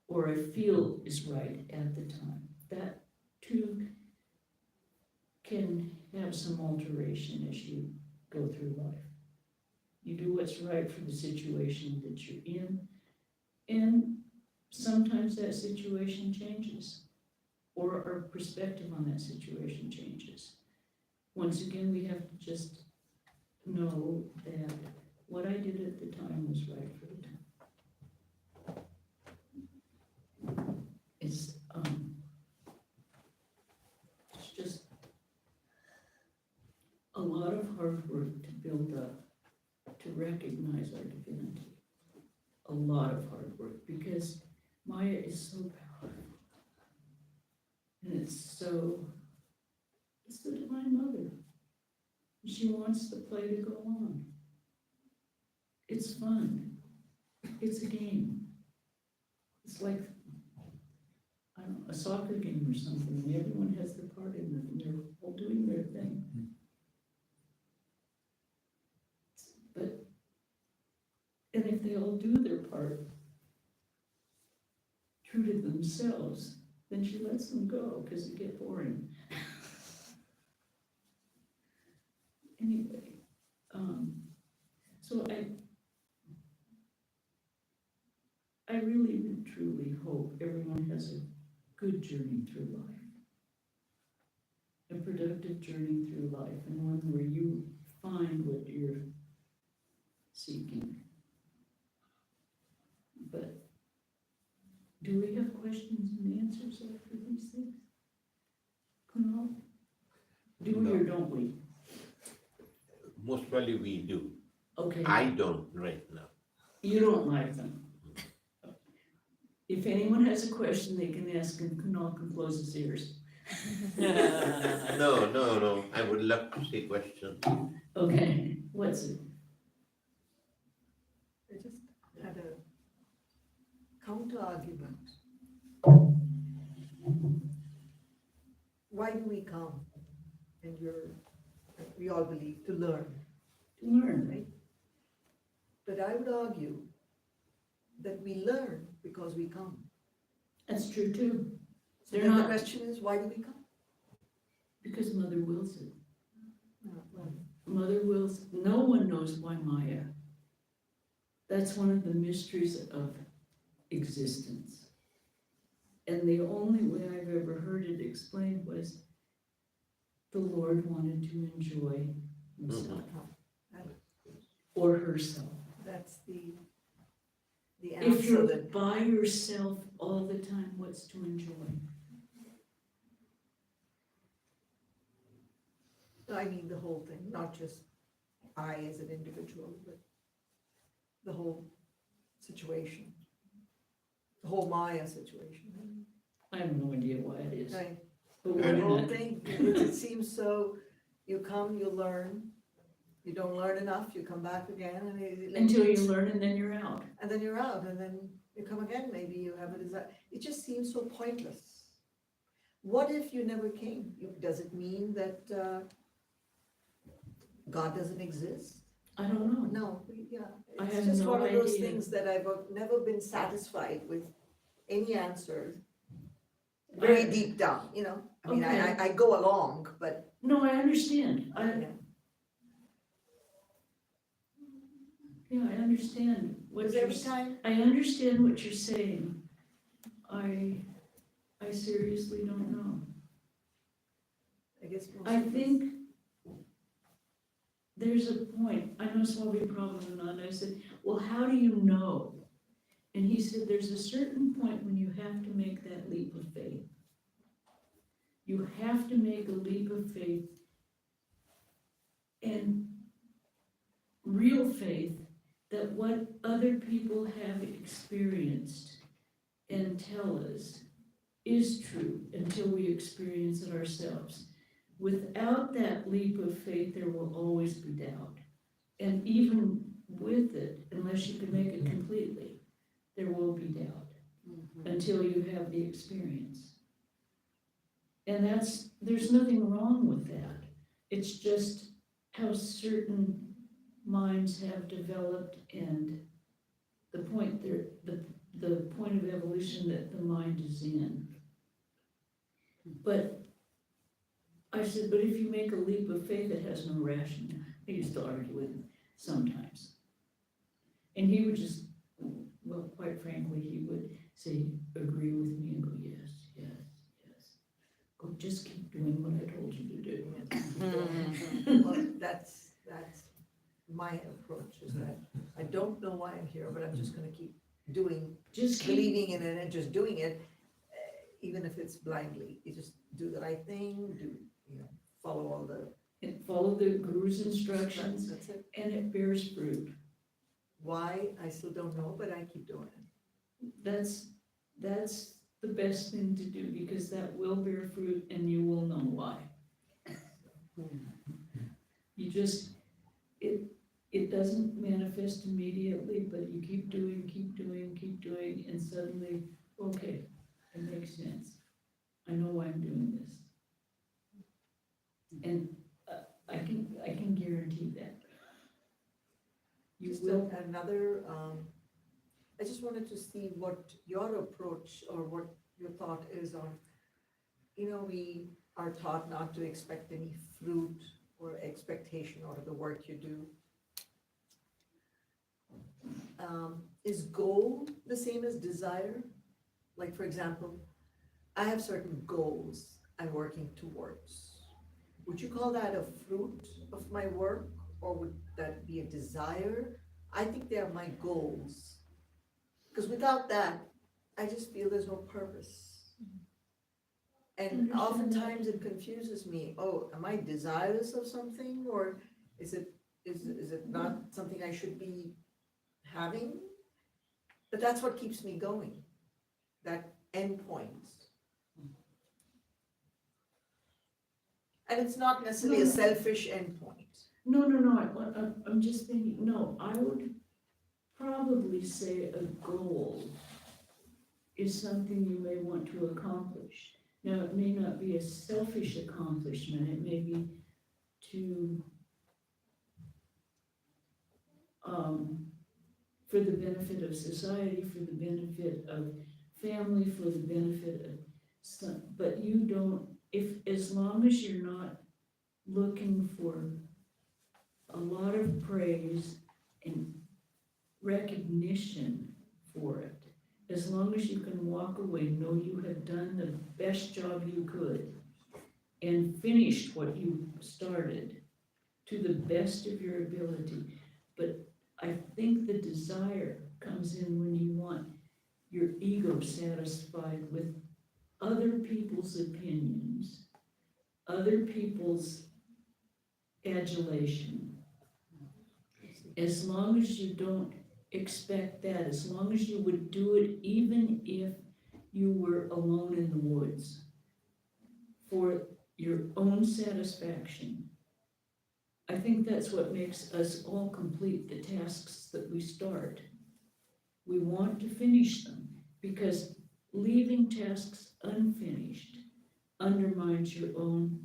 or I feel is right at the time, that too can have some alteration as you go through life. You do what's right for the situation that you're in, and sometimes that situation changes, or our perspective on that situation changes. Once again, we have to just know that what I did at the time was right for the time. It's just a lot of hard work to build up, to recognize our divinity. A lot of hard work, because Maya is so powerful. And it's the Divine Mother. She wants the play to go on. It's fun. It's a game. It's like, I don't know, a soccer game or something, and everyone has their part in it, and they're all doing their thing. And if they all do their part, true to themselves, then she lets them go, because it gets boring. Anyway, so I really truly hope everyone has a good journey through life, a productive journey through life, and one where you find what you're seeking. But do we have questions and answers after these things? Kunal? Do we or don't we? Most probably we do. Okay. I don't right now. You don't like them. If anyone has a question, they can ask, and Kunal can close his ears. No. I would love to see questions. Okay, what's it? I just had a counter argument. Why do we come? And we all believe to learn, To learn. right? But I would argue that we learn because we come. That's true too. So They're then the not- question is, why do we come? Because Mother wills it. Well, Mother wills, no one knows why Maya. That's one of the mysteries of existence. And the only way I've ever heard it explained was the Lord wanted to enjoy himself or herself. that's the If answer you're that, by yourself all the time, what's to enjoy? I mean, the whole thing, not just I as an individual, but the whole situation, the whole Maya situation. I have no idea why it is. Right? But The why whole not? thing, it seems so, you come, you learn, you don't learn enough, you come back again, and Until you learn and then you're out. and then you're out, and then you come again, maybe you have a desire, it just seems so pointless. What if you never came? Does it mean that, God doesn't exist? I don't know. No, yeah, I it's have just no one of those idea. things that I've never been satisfied with any answer. Very deep down, you know, I mean, Okay. I go along, but, No, I understand. Yeah, I understand what because you're every time, I understand what you're saying. I seriously don't know. I guess most I of us- think there's a point, I know Swami Prabhupada, I said, well, how do you know? And he said, there's a certain point when you have to make that leap of faith. You have to make a leap of faith, and real faith, that what other people have experienced and tell us is true until we experience it ourselves. Without that leap of faith, there will always be doubt. And even with it, unless you can make it completely, there will be doubt until you have the experience. And there's nothing wrong with that. It's just how certain minds have developed and the point the point of evolution that the mind is in. But I said, but if you make a leap of faith that has no rationale, I used to argue with him sometimes. And he would just, well, quite frankly, he would say, agree with me and go, yes, yes, yes. Go, just keep doing what I told you to do. Well, that's my approach, is that I don't know why I'm here, but I'm just gonna keep doing, Just keep, believing in it and just doing it, even if it's blindly. You just do the right thing, follow all the and follow the guru's instructions, That's it. and it bears fruit. Why, I still don't know, but I keep doing it. That's the best thing to do, because that will bear fruit and you will know why. You just, it doesn't manifest immediately, but you keep doing, and suddenly, okay, it makes sense. I know why I'm doing this. And I can guarantee that. You Just will, another, I just wanted to see what your approach or what your thought is on, we are taught not to expect any fruit or expectation out of the work you do. Is goal the same as desire? Like, for example, I have certain goals I'm working towards. Would you call that a fruit of my work, or would that be a desire? I think they are my goals. Because without that, I just feel there's no purpose. And Understand that. oftentimes it confuses me. Oh, am I desirous of something, or is it not something I should be having? But that's what keeps me going, that end point. And it's not necessarily a selfish end point. No, I'm just thinking, no, I would probably say a goal is something you may want to accomplish. Now, it may not be a selfish accomplishment, it may be to, for the benefit of society, for the benefit of family, for the benefit of some, but you don't, as long as you're not looking for a lot of praise and recognition for it, as long as you can walk away, know you have done the best job you could and finished what you started to the best of your ability. But I think the desire comes in when you want your ego satisfied with other people's opinions, other people's adulation. As long as you don't expect that, as long as you would do it even if you were alone in the woods for your own satisfaction, I think that's what makes us all complete the tasks that we start. We want to finish them because leaving tasks unfinished undermines your own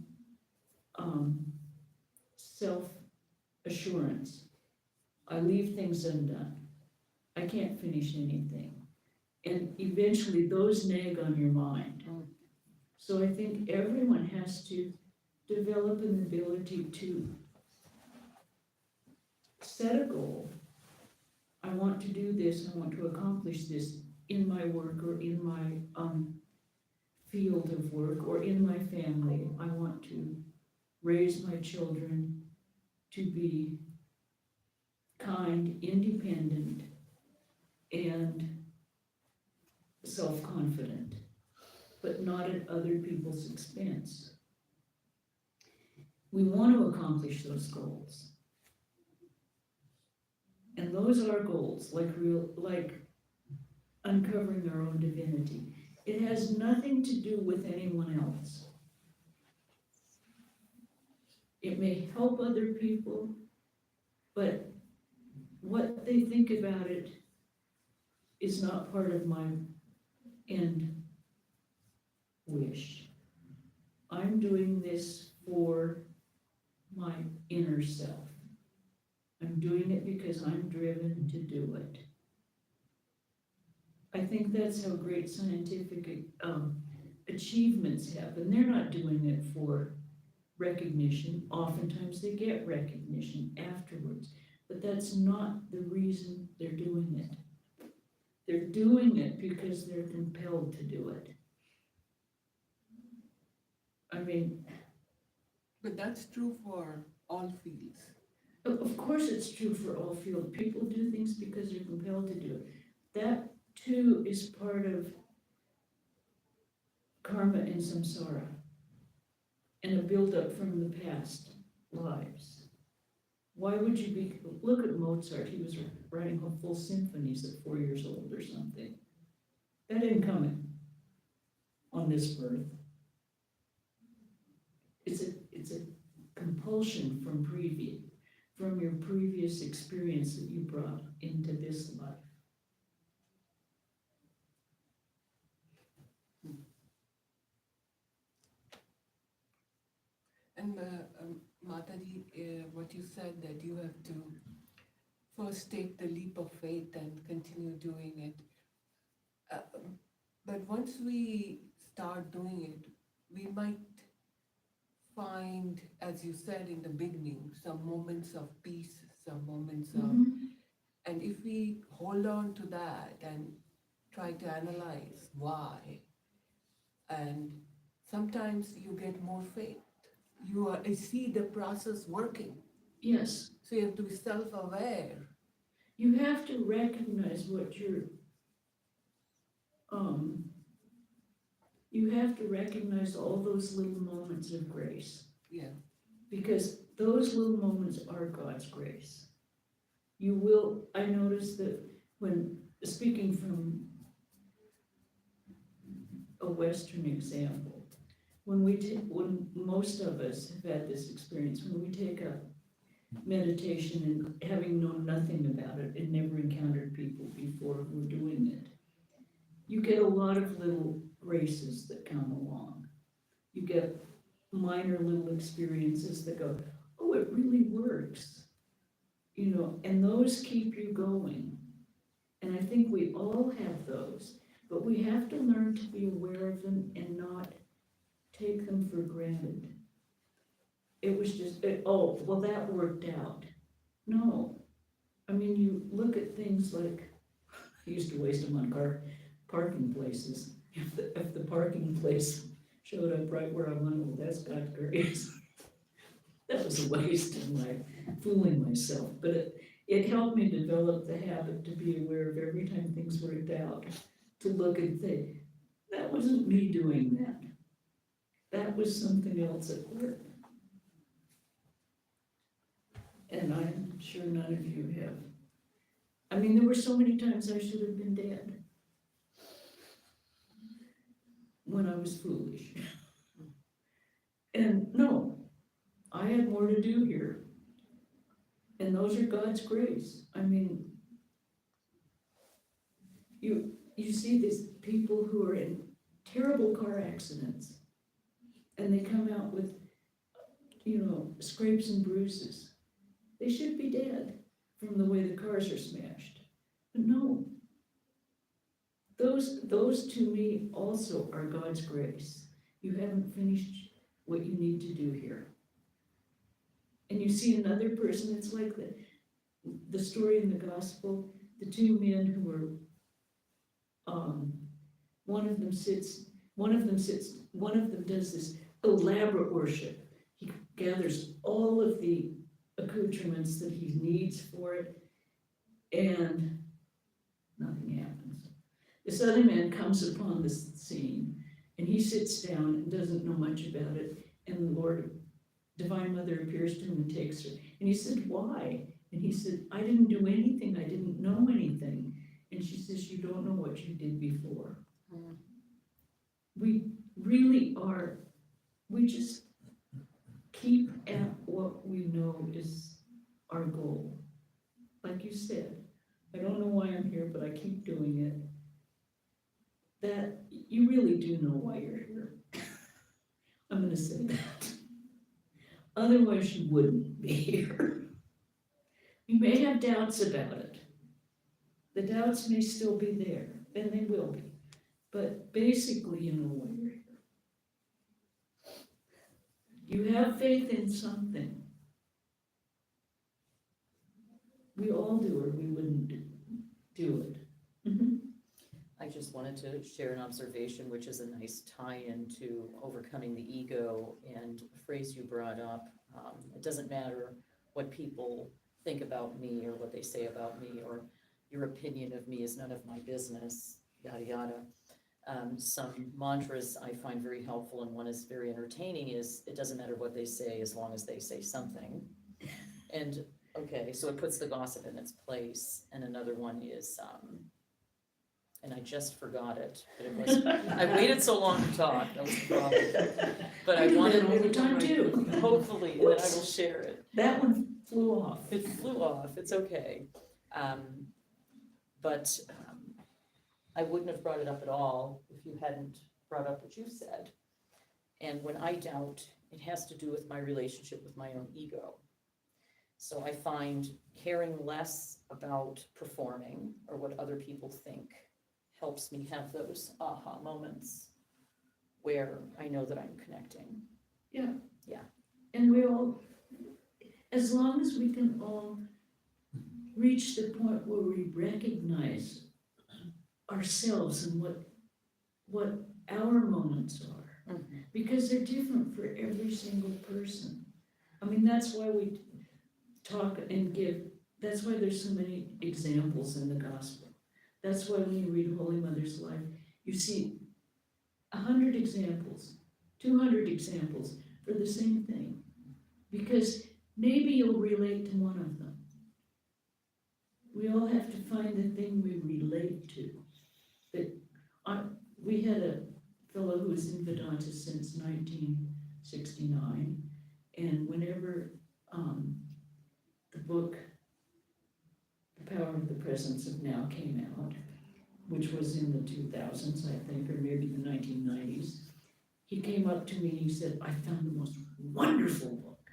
self-assurance. I leave things undone. I can't finish anything. And eventually those nag on your mind. So I think everyone has to develop an ability to set a goal. I want to do this, I want to accomplish this in my work or in my field of work or in my family. I want to raise my children to be kind, independent, and self-confident, but not at other people's expense. We want to accomplish those goals. And those are goals, like uncovering our own divinity. It has nothing to do with anyone else. It may help other people, but what they think about it is not part of my end wish. I'm doing this for my inner self. I'm doing it because I'm driven to do it. I think that's how great scientific achievements happen. They're not doing it for recognition. Oftentimes they get recognition afterwards, but that's not the reason they're doing it. They're doing it because they're compelled to do it. I mean, But that's true for all fields. of course it's true for all fields. People do things because they're compelled to do it. That too is part of karma and samsara and a buildup from the past lives. Why would you be, look at Mozart, he was writing full symphonies at 4 years old or something. That didn't come on this birth. It's a compulsion from your previous experience that you brought into this life. And Mataji, what you said that you have to first take the leap of faith and continue doing it. But once we start doing it, we might find, as you said in the beginning, some moments of peace, some moments of, and if we hold on to that and try to analyze why, and sometimes you get more faith. You see the process working. Yes. So you have to be self-aware. You have to recognize what you have to recognize all those little moments of grace. Yeah. Because those little moments are God's grace. You will, I noticed that when, speaking from a Western example, when most of us have had this experience, when we take a meditation and having known nothing about it and never encountered people before who were doing it, you get a lot of little graces that come along. You get minor little experiences that go, oh, it really works. You know, and those keep you going. And I think we all have those, but we have to learn to be aware of them and not take them for granted. It was just, oh, well, that worked out. No. I mean, you look at things like, I used to waste them on parking places. If the parking place showed up right where I wanted, well, that's God's grace. That was a waste of my fooling myself, but it helped me develop the habit to be aware of every time things worked out, to look and think, that wasn't me doing that. That was something else at work. And I'm sure none of you have. I mean, there were so many times I should have been dead when I was foolish. And no, I had more to do here. And those are God's grace. I mean, you see these people who are in terrible car accidents, and they come out with, you know, scrapes and bruises. They should be dead from the way the cars are smashed. But no, those to me also are God's grace. You haven't finished what you need to do here. And you see another person, it's like the story in the gospel, the two men who were, one of them does this elaborate worship. He gathers all of the accoutrements that he needs for it, and nothing happens. This other man comes upon this scene, and he sits down and doesn't know much about it, and the Lord, Divine Mother, appears to him and takes her. And he said, why? And he said, I didn't do anything, I didn't know anything. And she says, you don't know what you did before. We really are, we just keep at what we know is our goal. Like you said, I don't know why I'm here, but I keep doing it. That you really do know why you're here. I'm gonna say that. Otherwise you wouldn't be here. You may have doubts about it. The doubts may still be there, and they will be. But basically you know why you're here. You have faith in something. We all do, or we wouldn't do it. Mm-hmm. I just wanted to share an observation, which is a nice tie-in to overcoming the ego, and a phrase you brought up. It doesn't matter what people think about me or what they say about me, or your opinion of me is none of my business, yada, yada. Some mantras I find very helpful, and one is very entertaining, is it doesn't matter what they say as long as they say something. And okay, so it puts the gossip in its place. And another one is, and I just forgot it, but it was, I waited so long to talk, that was the problem. But I do wanted, that all the time too. hopefully, and then I will share it. That one flew off. It flew off, it's okay. But I wouldn't have brought it up at all if you hadn't brought up what you said. And when I doubt, it has to do with my relationship with my own ego. So I find caring less about performing or what other people think helps me have those aha moments where I know that I'm connecting. Yeah. Yeah. And we all, as long as we can all reach the point where we recognize ourselves and what our moments are, Mm-hmm. because they're different for every single person. I mean, that's why we talk and give, that's why there's so many examples in the gospel. That's why when you read Holy Mother's life, you see 100 examples, 200 examples for the same thing, because maybe you'll relate to one of them. We all have to find the thing we relate to. We had a fellow who was in Vedanta since 1969, and whenever book, The Power of the Presence of Now came out, which was in the 2000s, I think, or maybe the 1990s. He came up to me and he said, I found the most wonderful book.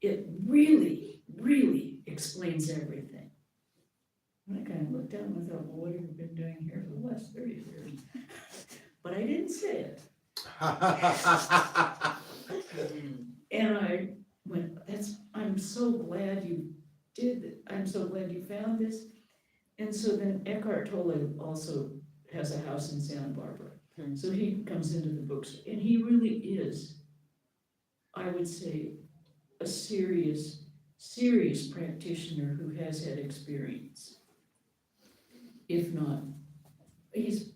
It really, really explains everything. And I kind of looked down and I thought, well, what have you been doing here for the last 30 years? But I didn't say it. And I went, I'm so glad you did it. I'm so glad you found this. And so then Eckhart Tolle also has a house in Santa Barbara. So he comes into the books, and he really is, I would say, a serious practitioner who has had experience. If not, he's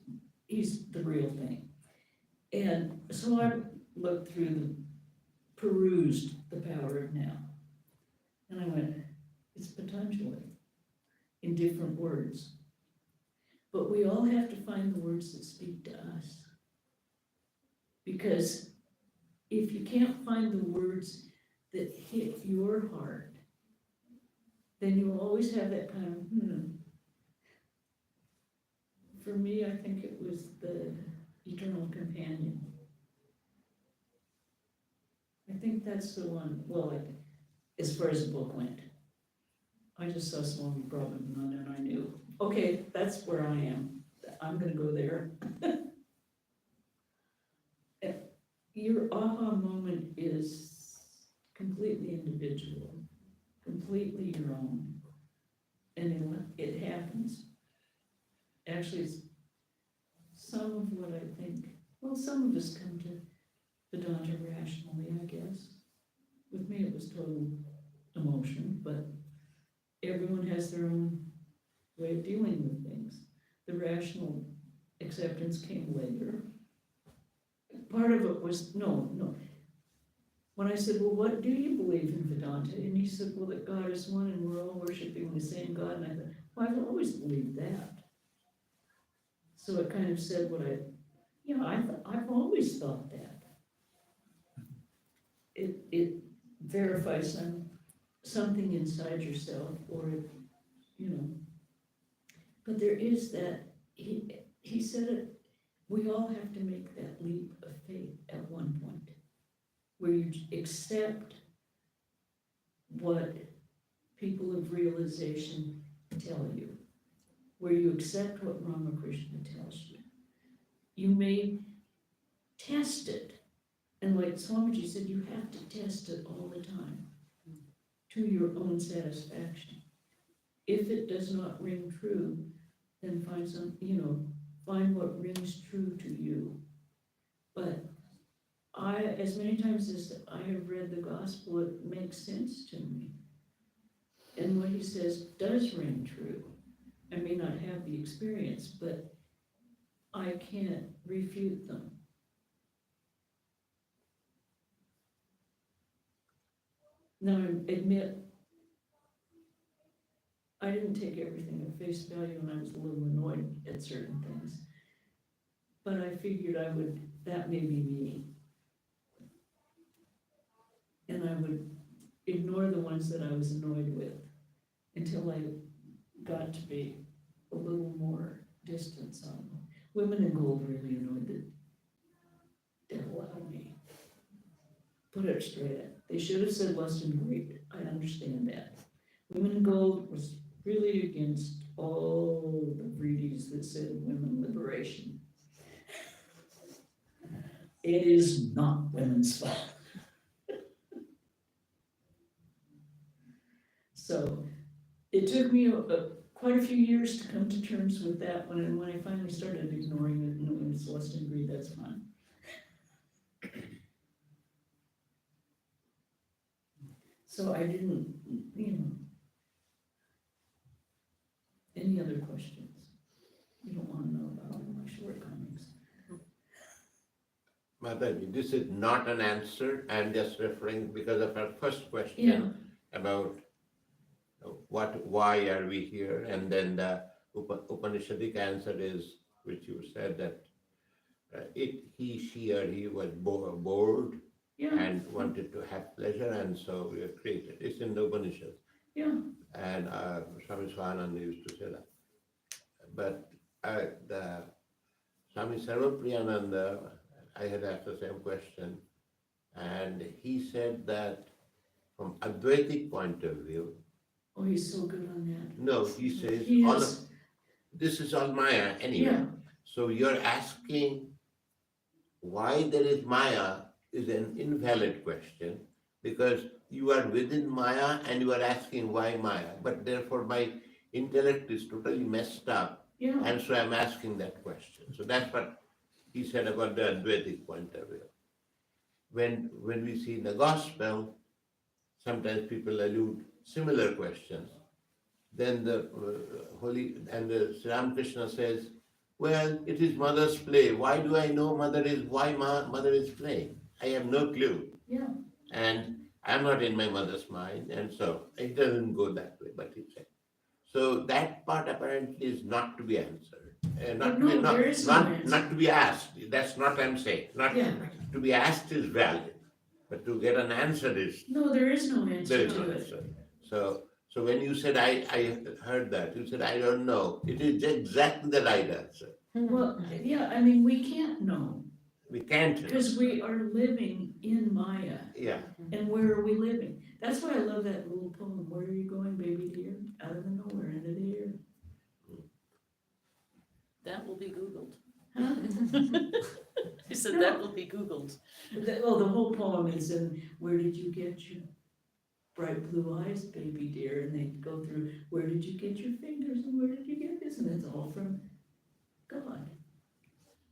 the real thing. And so I looked through perused The Power of Now. And I went, it's Patanjali in different words. But we all have to find the words that speak to us. Because if you can't find the words that hit your heart, then you'll always have that kind of, For me, I think it was the Eternal Companion. I think that's the one, well, as far as the book went. I just saw Swami Prabhupada and I knew, okay, that's where I am. I'm gonna go there. Your aha moment is completely individual, completely your own. And it happens. Actually, it's some of what I think, well, some of us come to Vedanta rationally, I guess. With me, it was total emotion, but everyone has their own way of dealing with things. The rational acceptance came later. Part of it was, no. When I said, well, what do you believe in Vedanta? And he said, well, that God is one and we're all worshiping the same God. And I thought, well, I've always believed that. So it kind of said what I've always thought that. It verifies something inside yourself, or but there is that, he said it, we all have to make that leap of faith at one point, where you accept what people of realization tell you, where you accept what Ramakrishna tells you. You may test it, and like Swamiji said, you have to test it all the time to your own satisfaction. If it does not ring true, then find what rings true to you. But as many times as I have read the gospel, it makes sense to me. And what he says does ring true. I may not have the experience, but I can't refute them. Now, I admit, I didn't take everything at face value, and I was a little annoyed at certain things. But I figured that may be me. And I would ignore the ones that I was annoyed with until I got to be a little more distance on them. Women in Gold really annoyed the devil out of me. Put it straight up. They should have said lust and greed. I understand that. Women in Gold was really against all the greedies that said women liberation. It is not women's fault. So it took me quite a few years to come to terms with that one, and when I finally started ignoring it and knowing it's lust and greed, that's fine. So I didn't, any other questions? You don't want to know about all my shortcomings. Mataji, this is not an answer. I'm just referring because of our first question Yeah. about why are we here, and then the Upanishadic answer is, which you said that he, she, or he was bored Yeah. and wanted to have pleasure, and so we are created. It's in the Upanishads. Yeah, And Swami Swananda used to say that. But the Swami Sarvapriyananda, I had asked the same question, and he said that from Advaitic point of view, oh, he's so good on that. no, he says, He all of, has, this is all Maya anyway. yeah, So you're asking why there is Maya is an invalid question, because you are within Maya and you are asking why Maya. But therefore my intellect is totally messed up, yeah, and so I'm asking that question. So that's what he said about the Advaitic point of view. When we see in the gospel, sometimes people allude similar questions. Then the Sri Ramakrishna says, well, it is mother's play. Why do I know mother is playing? I have no clue. yeah. And I'm not in my mother's mind, and so it doesn't go that way, but he said. So that part apparently is not to be answered. There is no answer. Not to be asked. That's not I'm saying. Not Yeah. to be asked is valid, but to get an answer is No, there is no there answer is to no it. answer. So when you said I heard that, you said I don't know. It is exactly the right answer. Well, yeah, I mean, we can't know, We can't know. because we are living in Maya. Yeah. And where are we living? That's why I love that little poem, where are you going, baby dear? Out of the nowhere, into the air. That will be Googled. Huh? He said that will be Googled. The whole poem is in, where did you get your bright blue eyes, baby dear? And they go through, where did you get your fingers, and where did you get this? And it's all from God.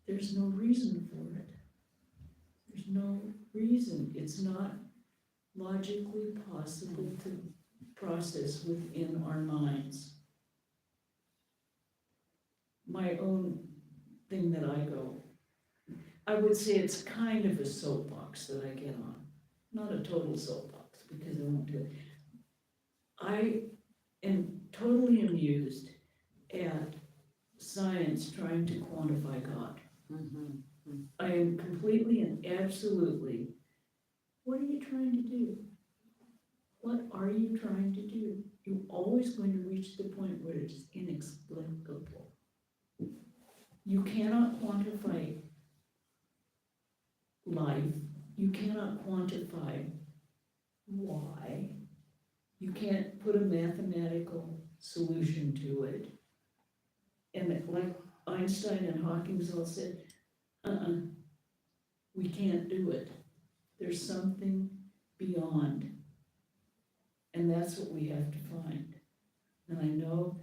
There's no reason for it. There's no reason. It's not logically possible to process within our minds. My own thing that I would say it's kind of a soapbox that I get on. Not a total soapbox, because I won't do it. I am totally amused at science trying to quantify God. I am completely and absolutely, what are you trying to do? What are you trying to do? You're always going to reach the point where it's inexplicable. You cannot quantify life. You cannot quantify why. You can't put a mathematical solution to it. And like Einstein and Hawking's all said, we can't do it. There's something beyond. And that's what we have to find. And I know,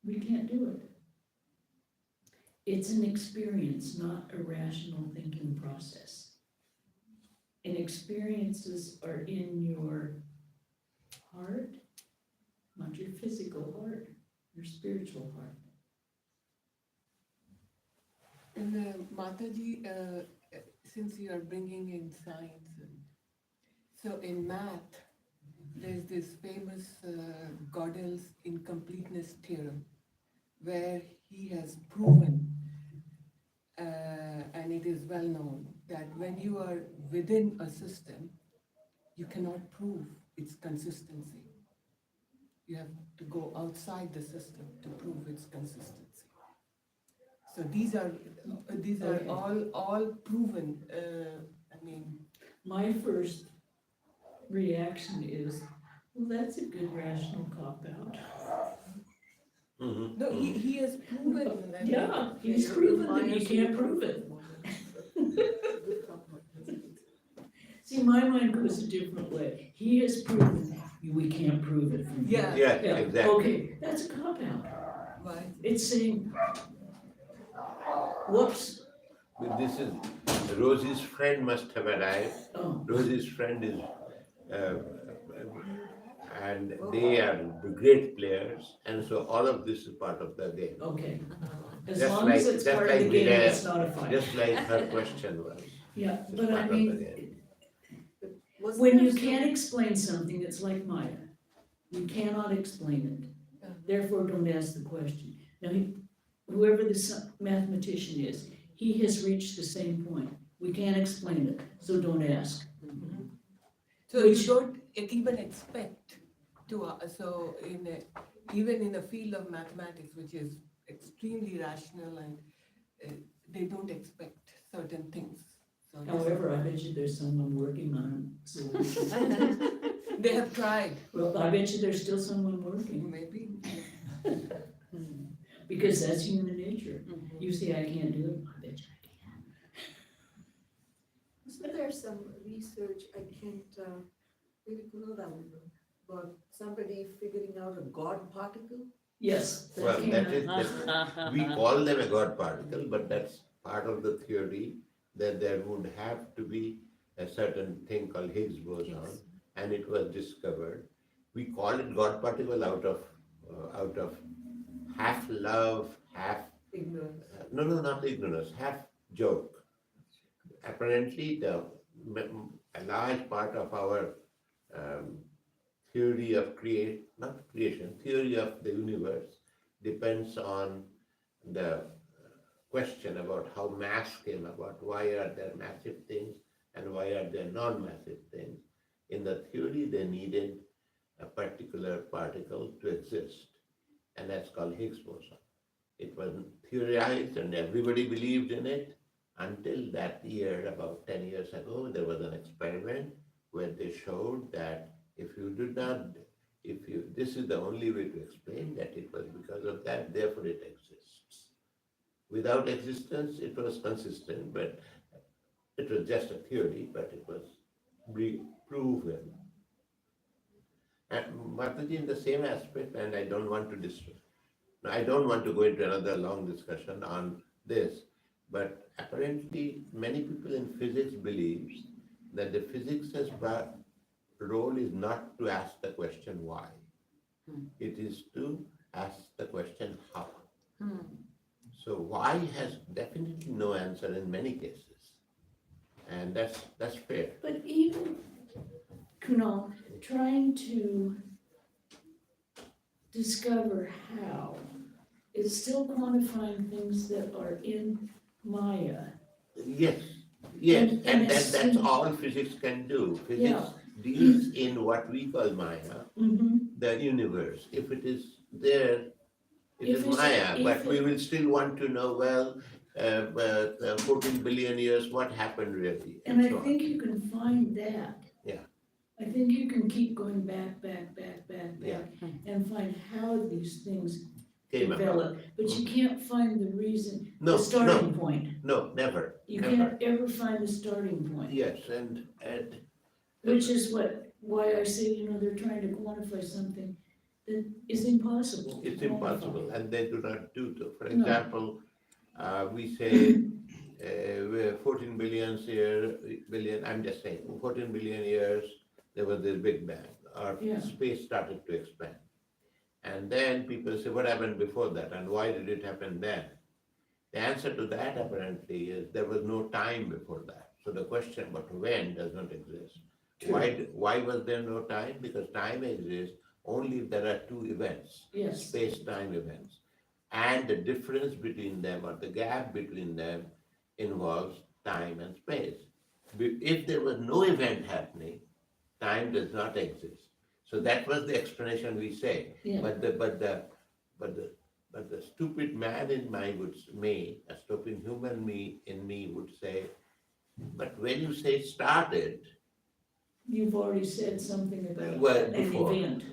we can't do it. It's an experience, not a rational thinking process. And experiences are in your heart, not your physical heart, your spiritual heart. And Mataji, since you are bringing in science, so in math, there's this famous Gödel's incompleteness theorem, where he has proven, and it is well known, that when you are within a system, you cannot prove its consistency. You have to go outside the system to prove its consistency. So these are Okay. all proven. My first reaction is, well, that's a good rational cop-out. No, he has proven that. Yeah, he's proven that you can't prove it. See, my mind goes a different way. He has proven we can't prove it from here. Yeah. Yeah, exactly. Okay, that's a cop-out. Right. It's saying, whoops, But this is, Rosie's friend must have arrived. oh, Rosie's friend is, and they are great players, and so all of this is part of the game. okay. As Just long as like- it's just part of the like game, the- it's not a fight. Just like her question was. Yeah, It's but I part of the mean, game. Wasn't when there you some- can't explain something, it's like Maya. You cannot explain it. Therefore, don't ask the question. Now, whoever this mathematician is, he has reached the same point. We can't explain it, so don't ask. So you Which- don't even expect to, even in the field of mathematics, which is extremely rational and they don't expect certain things. So this- However, I bet you there's someone working on a solution. They have tried, Well, I bet you there's still someone working, maybe. because that's human nature. Mhm. You say I can't do it, I bet you I can. Isn't there some research, I can't, maybe Kunal will know, about somebody figuring out a God particle? Yes. Well, came that out. is, we call them a God particle, but that's part of the theory that there would have to be a certain thing called Higgs boson, and it was discovered. We call it God particle out of half love, half Ignorance. no, not ignorance, half joke. Apparently, a large part of our theory of theory of the universe depends on the question about how mass came about. Why are there massive things and why are there non-massive things? In the theory, they needed a particular particle to exist, and that's called Higgs boson. It was theorized and everybody believed in it until that year, about 10 years ago, there was an experiment where they showed that this is the only way to explain that it was because of that, therefore it exists. Without existence, it was consistent, but it was just a theory, but it was proven. And Mataji, in the same aspect, and I don't want to go into another long discussion on this, but apparently many people in physics believes that the physicist's role is not to ask the question why. It is to ask the question how. So why has definitely no answer in many cases. And that's fair. But even, Kunal, trying to discover how is still quantifying things that are in Maya. Yes, And and it's- that's all physics can do. Physics Yeah. deals in what we call Maya, Mm-hmm. the universe. If it is there, it If is it's- Maya, if but we it- will still want to know, 14 billion years, what happened really? And I so on. think you can find that. Yeah. I think you can keep going back, Yeah. and find how these things Came about. develop. But you can't find the reason, No, the starting point. No, never, You never. can't ever find the starting point. Yes, and Which is why I say, they're trying to quantify something that is impossible. to it's quantify. impossible, and they do not do so. For No. example, we say we're 14 billion, I'm just saying, 14 billion years, there was this Big Bang, or Yeah. space started to expand. And then people say, what happened before that, and why did it happen then? The answer to that apparently is there was no time before that. So the question about when does not exist. True. Why was there no time? Because time exists only if there are two events, Yes. space-time events. And the difference between them, or the gap between them, involves time and space. If there was no event happening, time does not exist. So that was the explanation we say. Yeah. But the stupid man in me, a stupid human in me would say, but when you say started, You've already said something about Well, an before. event,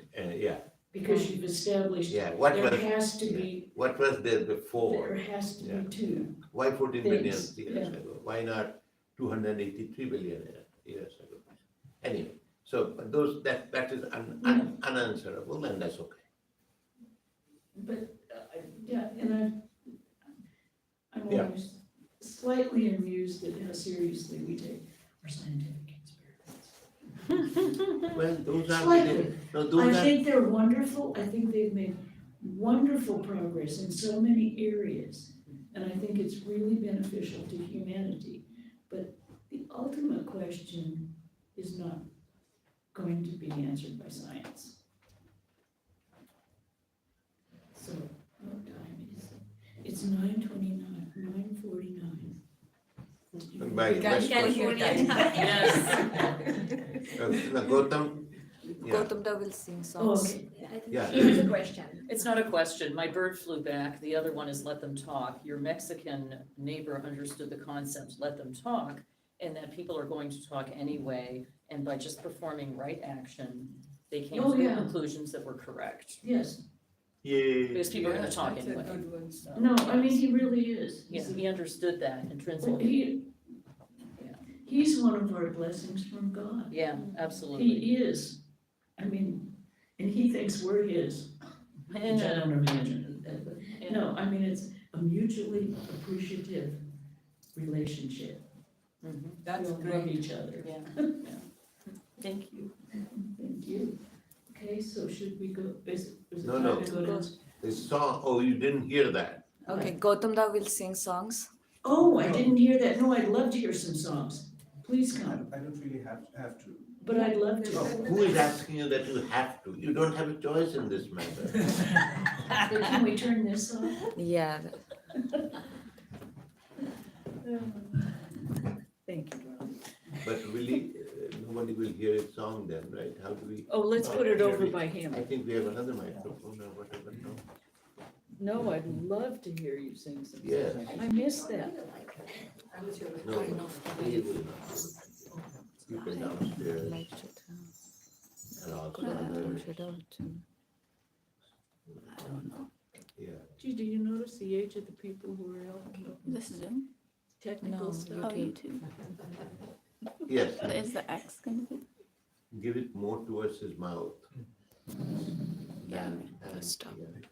yeah, because you've established yeah, what there was, has to be, what was there there before? has to Yeah. be two. Why 14 billion Things, years yeah. ago? Why not 283 billion years ago? Anyway, so that is unanswerable, and that's okay. But, yeah, and I'm Yeah. always slightly amused at how seriously we take our scientific experiments. Well, those are, Slightly. no, I those are, think they're wonderful, I think they've made wonderful progress in so many areas, and I think it's really beneficial to humanity. But the ultimate question is not going to be answered by science. So, what time is it? It's 9:29, 9:49. by California time. Yes. Now Gautam, yeah, Gautamda will sing Oh, songs. okay. I think Yeah. she has a question. It's not a question. My bird flew back. The other one is let them talk. Your Mexican neighbor understood the concept, let them talk, and that people are going to talk anyway. And by just performing right action, they came Oh, to the yeah. conclusions that were correct. Yes, yay. Because people are Yeah, gonna talk that's a anyway. good one. So, no, I mean, he really is. Yeah, He's a- he understood that well, intrinsically. he's one of our blessings from God. Yeah, absolutely. He is. I mean, and he thinks we're his, which I don't imagine that, but, no, I mean, it's a mutually appreciative relationship. Mhm. That's We all love great. each other. Yeah, yeah. Thank you. Thank you. Okay, so should we go, is it No, time no. to go down? The song, oh, you didn't hear that. Okay, Gautamda will sing songs. Oh, I didn't hear that. No, I'd love to hear some songs. Please come, I don't really have to. but I'd love No, to. who is asking you that you have to? You don't have a choice in this matter. But can we turn this off? Yeah. Thank you, Ron. But really, nobody will hear a song then, right? How do we? Oh, let's put it over by him. I think we have another microphone or whatever, no? No, I'd love to hear you sing some. Yes. I missed that. No, he will keep it downstairs and also others. Yeah. Gee, do you notice the age of the people who are helping with This Zoom? technical No, stuff? Oh, YouTube. Yes, Is the X gonna be? give it more towards his mouth. Yeah, And- stop. yeah.